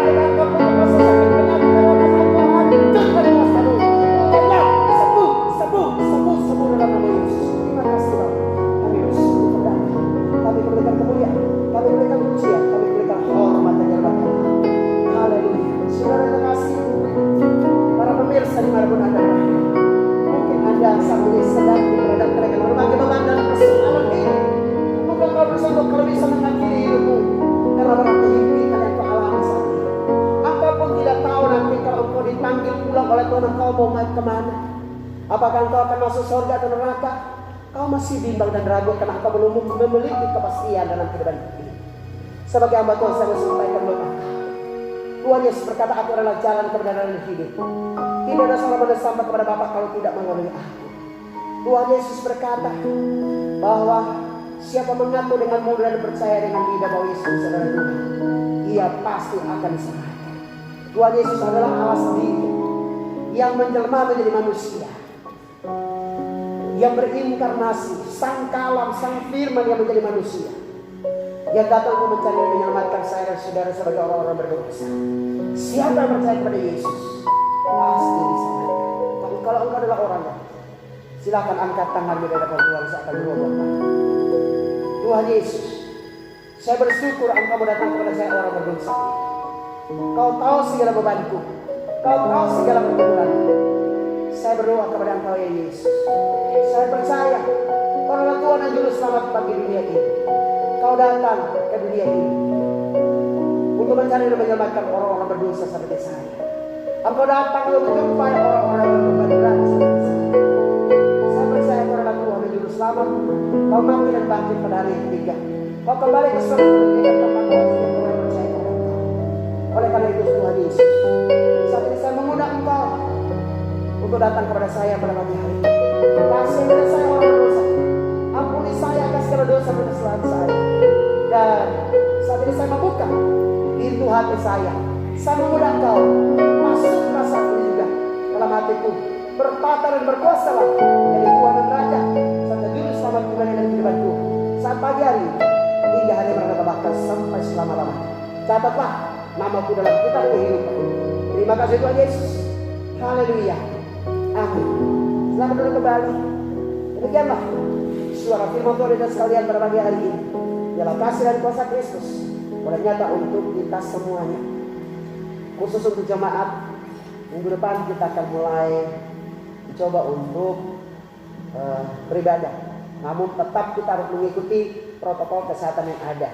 Karena engkau punya proses sakit penyakit dalam nama Tuhan, Tuhan kuasamu. Lenyap, sembuh dalam nama Yesus. Terima kasih Bapa. Kami bersyukur kepada-Mu. Kami berikan kemuliaan, kami berikan pujian, kami berikan hormat dan jabatan. Haleluya. Saudara terkasih, para pemirsa dimanapun Anda berada, mungkin Anda saat ini sedang berhadapan dengan berbagai beban dan persoalan hidup. Mungkin kau bersungguh kalau bisa mengakhiri hidupmu karena berat kehidupan yang kau alami saat ini. Apapun tidak tahu nanti kalau engkau dipanggil pulang oleh Tuhan, engkau mau kemana? Apakah engkau akan masuk surga atau neraka? Kau masih bimbang dan ragu karena engkau belum memiliki kepastian dalam kehidupan ini. Sebagai hamba Tuhan, saya sampaikan buat engkau, Tuhan Yesus berkata, aku adalah jalan kebenaran dan hidup. Tidak ada seorang manusia sampai kepada Bapa kalau tidak melalui aku. Tuhan Yesus berkata bahwa siapa mengaku dengan mudah dan percaya dengan lidah bahwa Yesus adalah Tuhan, ia pasti akan diselamatkan. Tuhan Yesus adalah Allah sendiri yang menjelma menjadi manusia, yang berinkarnasi, sang kalam, sang firman yang menjadi manusia, yang datang untuk mencari dan menyelamatkan saya dan saudara sebagai orang-orang berdosa. Siapa yang percaya kepada Yesus pasti diselamatkan. Tapi kalau engkau adalah orangnya, silakan angkat tanganmu di hadapan Tuhan. Saya akan berdoa buat Tuhan Yesus. Saya bersyukur Engkau datang kepada saya orang berdosa. Kau tahu segala bebanku, Kau tahu segala pergumulanku. Saya berdoa kepada Engkau ya Yesus. Saya percaya Kau adalah Tuhan dan Juru Selamat bagi dunia ini. Kau datang ke dunia ini untuk mencari dan menyelamatkan orang-orang berdosa seperti saya. Engkau datang untuk menjumpai orang-orang yang berdosa seperti saya. Saya percaya Kau adalah Tuhan dan Juru Selamat. Kau mati dan bangkit pada hari yang ketiga. Kau kembali ke surga dan menjadikan tempat Kau setiap orang yang percaya kepada Engkau. Oleh karena itu Tuhan Yesus, saat ini saya mengundang Engkau untuk datang kepada saya pada pagi hari. Kasih kepada saya orang berdosa. Ampuni saya atas segala dosa dan kesalahan saya. Dan saat ini saya membuka pintu hati saya. Saya mengundang Kau masuk saat ini juga dalam hatiku. Bertata dan berkuasalah jadi Tuhan dan Raja serta Juru Selamat pribadi dan kehidupanku saat pagi hari hingga hari mereka bahkan sampai selama-lamanya. Catatlah namaku dalam kitab kehidupan. Terima kasih Tuhan Yesus. Haleluya. Amin. Selamat duduk kembali. Demikianlah suara firman Tuhan dan sekalian pada pagi hari ini. Dalam kasih dan kuasa Kristus boleh nyata untuk kita semuanya. Khusus untuk jemaat, minggu depan kita akan mulai mencoba untuk beribadah. Namun tetap kita harus mengikuti protokol kesehatan yang ada.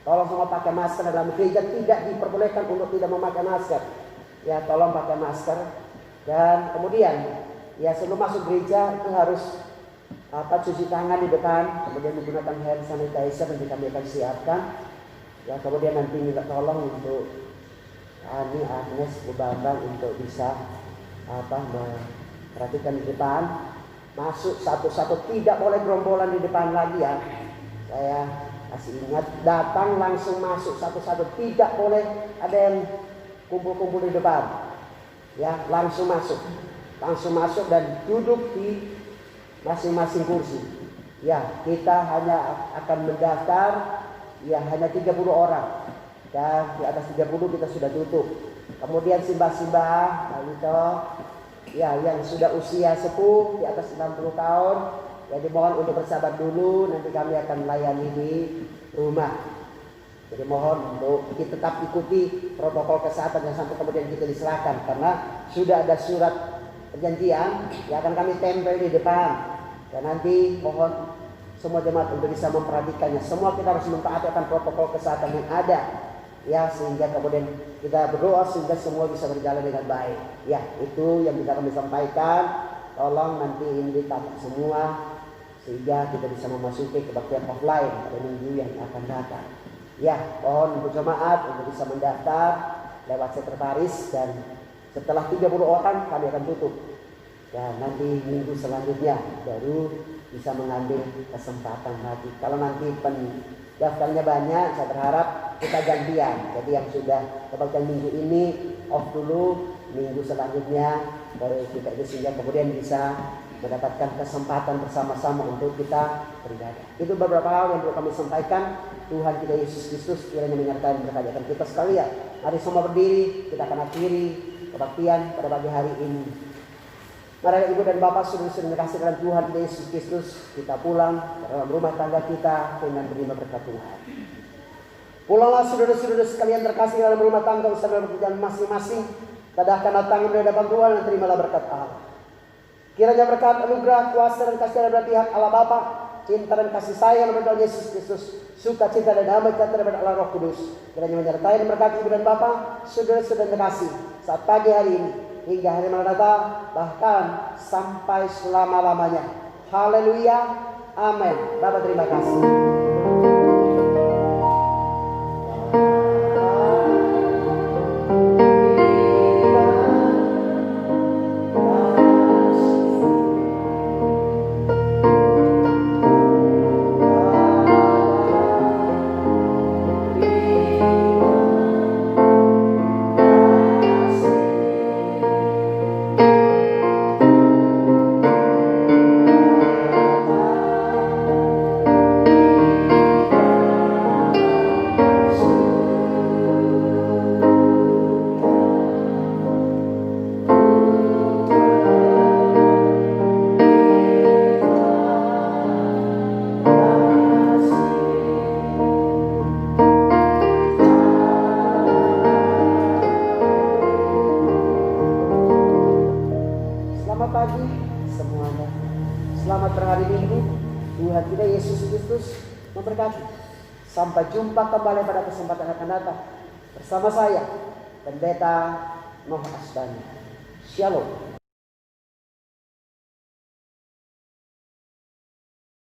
Tolong semua pakai masker dalam gereja, tidak diperbolehkan untuk tidak memakai masker. Ya, tolong pakai masker. Dan kemudian ya sebelum masuk gereja itu harus cuci tangan di depan, kemudian menggunakan hand sanitizer yang kami akan siapkan. Ya, kemudian nanti minta tolong untuk Ani Agnes Bubambang untuk bisa perhatikan di depan. Masuk satu-satu, tidak boleh gerombolan di depan lagi ya. Saya kasih ingat, datang langsung masuk satu-satu, tidak boleh ada yang kumpul-kumpul di depan. Ya, langsung masuk dan duduk di masing-masing kursi. Ya, kita hanya akan mendaftar ya hanya 30 orang. Dan di atas 30 kita sudah tutup. Kemudian simbah-simbah, gitu, ya yang sudah usia sepuh di atas 60 tahun, ya dimohon untuk bersabar dulu, nanti kami akan melayani di rumah. Jadi mohon untuk kita tetap ikuti protokol kesehatan yang sampai kemudian kita diserahkan, karena sudah ada surat perjanjian yang akan kami tempel di depan. Dan nanti mohon semua jemaat untuk bisa memperhatikannya. Semua kita harus mentaati protokol kesehatan yang ada. Ya, sehingga kemudian kita berdoa sehingga semua bisa berjalan dengan baik. Ya, itu yang bisa kami sampaikan. Tolong nanti ini ditambah semua sehingga kita bisa memasuki kebaktian offline pada minggu yang akan datang. Ya, mohon untuk jemaat untuk bisa mendaftar lewat sekretaris, dan setelah 30 orang kami akan tutup. Dan nanti minggu selanjutnya baru bisa mengambil kesempatan lagi. Kalau nanti pendaftarnya banyak, saya berharap kita gantian. Jadi yang sudah kebaktian minggu ini off dulu, minggu selanjutnya baru kita itu, sehingga kemudian bisa mendapatkan kesempatan bersama-sama untuk kita beribadah. Itu beberapa hal yang perlu kami sampaikan. Tuhan kita Yesus Kristus kiranya menyertai berkati kita sekalian. Mari semua berdiri, kita akan akhiri kebaktian pada pagi hari ini. Mari Ibu dan Bapak, saudara-saudara yang kasih dalam Tuhan Yesus Kristus, kita pulang ke dalam rumah tangga kita dengan menerima berkat Tuhan. Pulanglah saudara-saudara sekalian terkasih dalam rumah tangga bersama pekerjaan masing-masing. Tadahkan datang di hadapan Tuhan dan terimalah berkat Allah. Kiranya berkat, anugerah, kuasa dan kasih dari pihak Allah Bapa, cinta dan kasih sayang dari Tuhan Yesus Kristus, sukacita dan damai sejahtera dari Allah Roh Kudus, kiranya menyertai dan berkati Ibu dan Bapak, saudara-saudara yang terkasih saat pagi hari ini hingga hari Maranatha, bahkan sampai selama-lamanya. Haleluya. Amin. Bapak terima kasih. selamat berhari Minggu. Tuhan kita Yesus Kristus memberkati. Sampai jumpa kembali pada kesempatan akan datang bersama saya, Pendeta Noah Asbani. Shalom.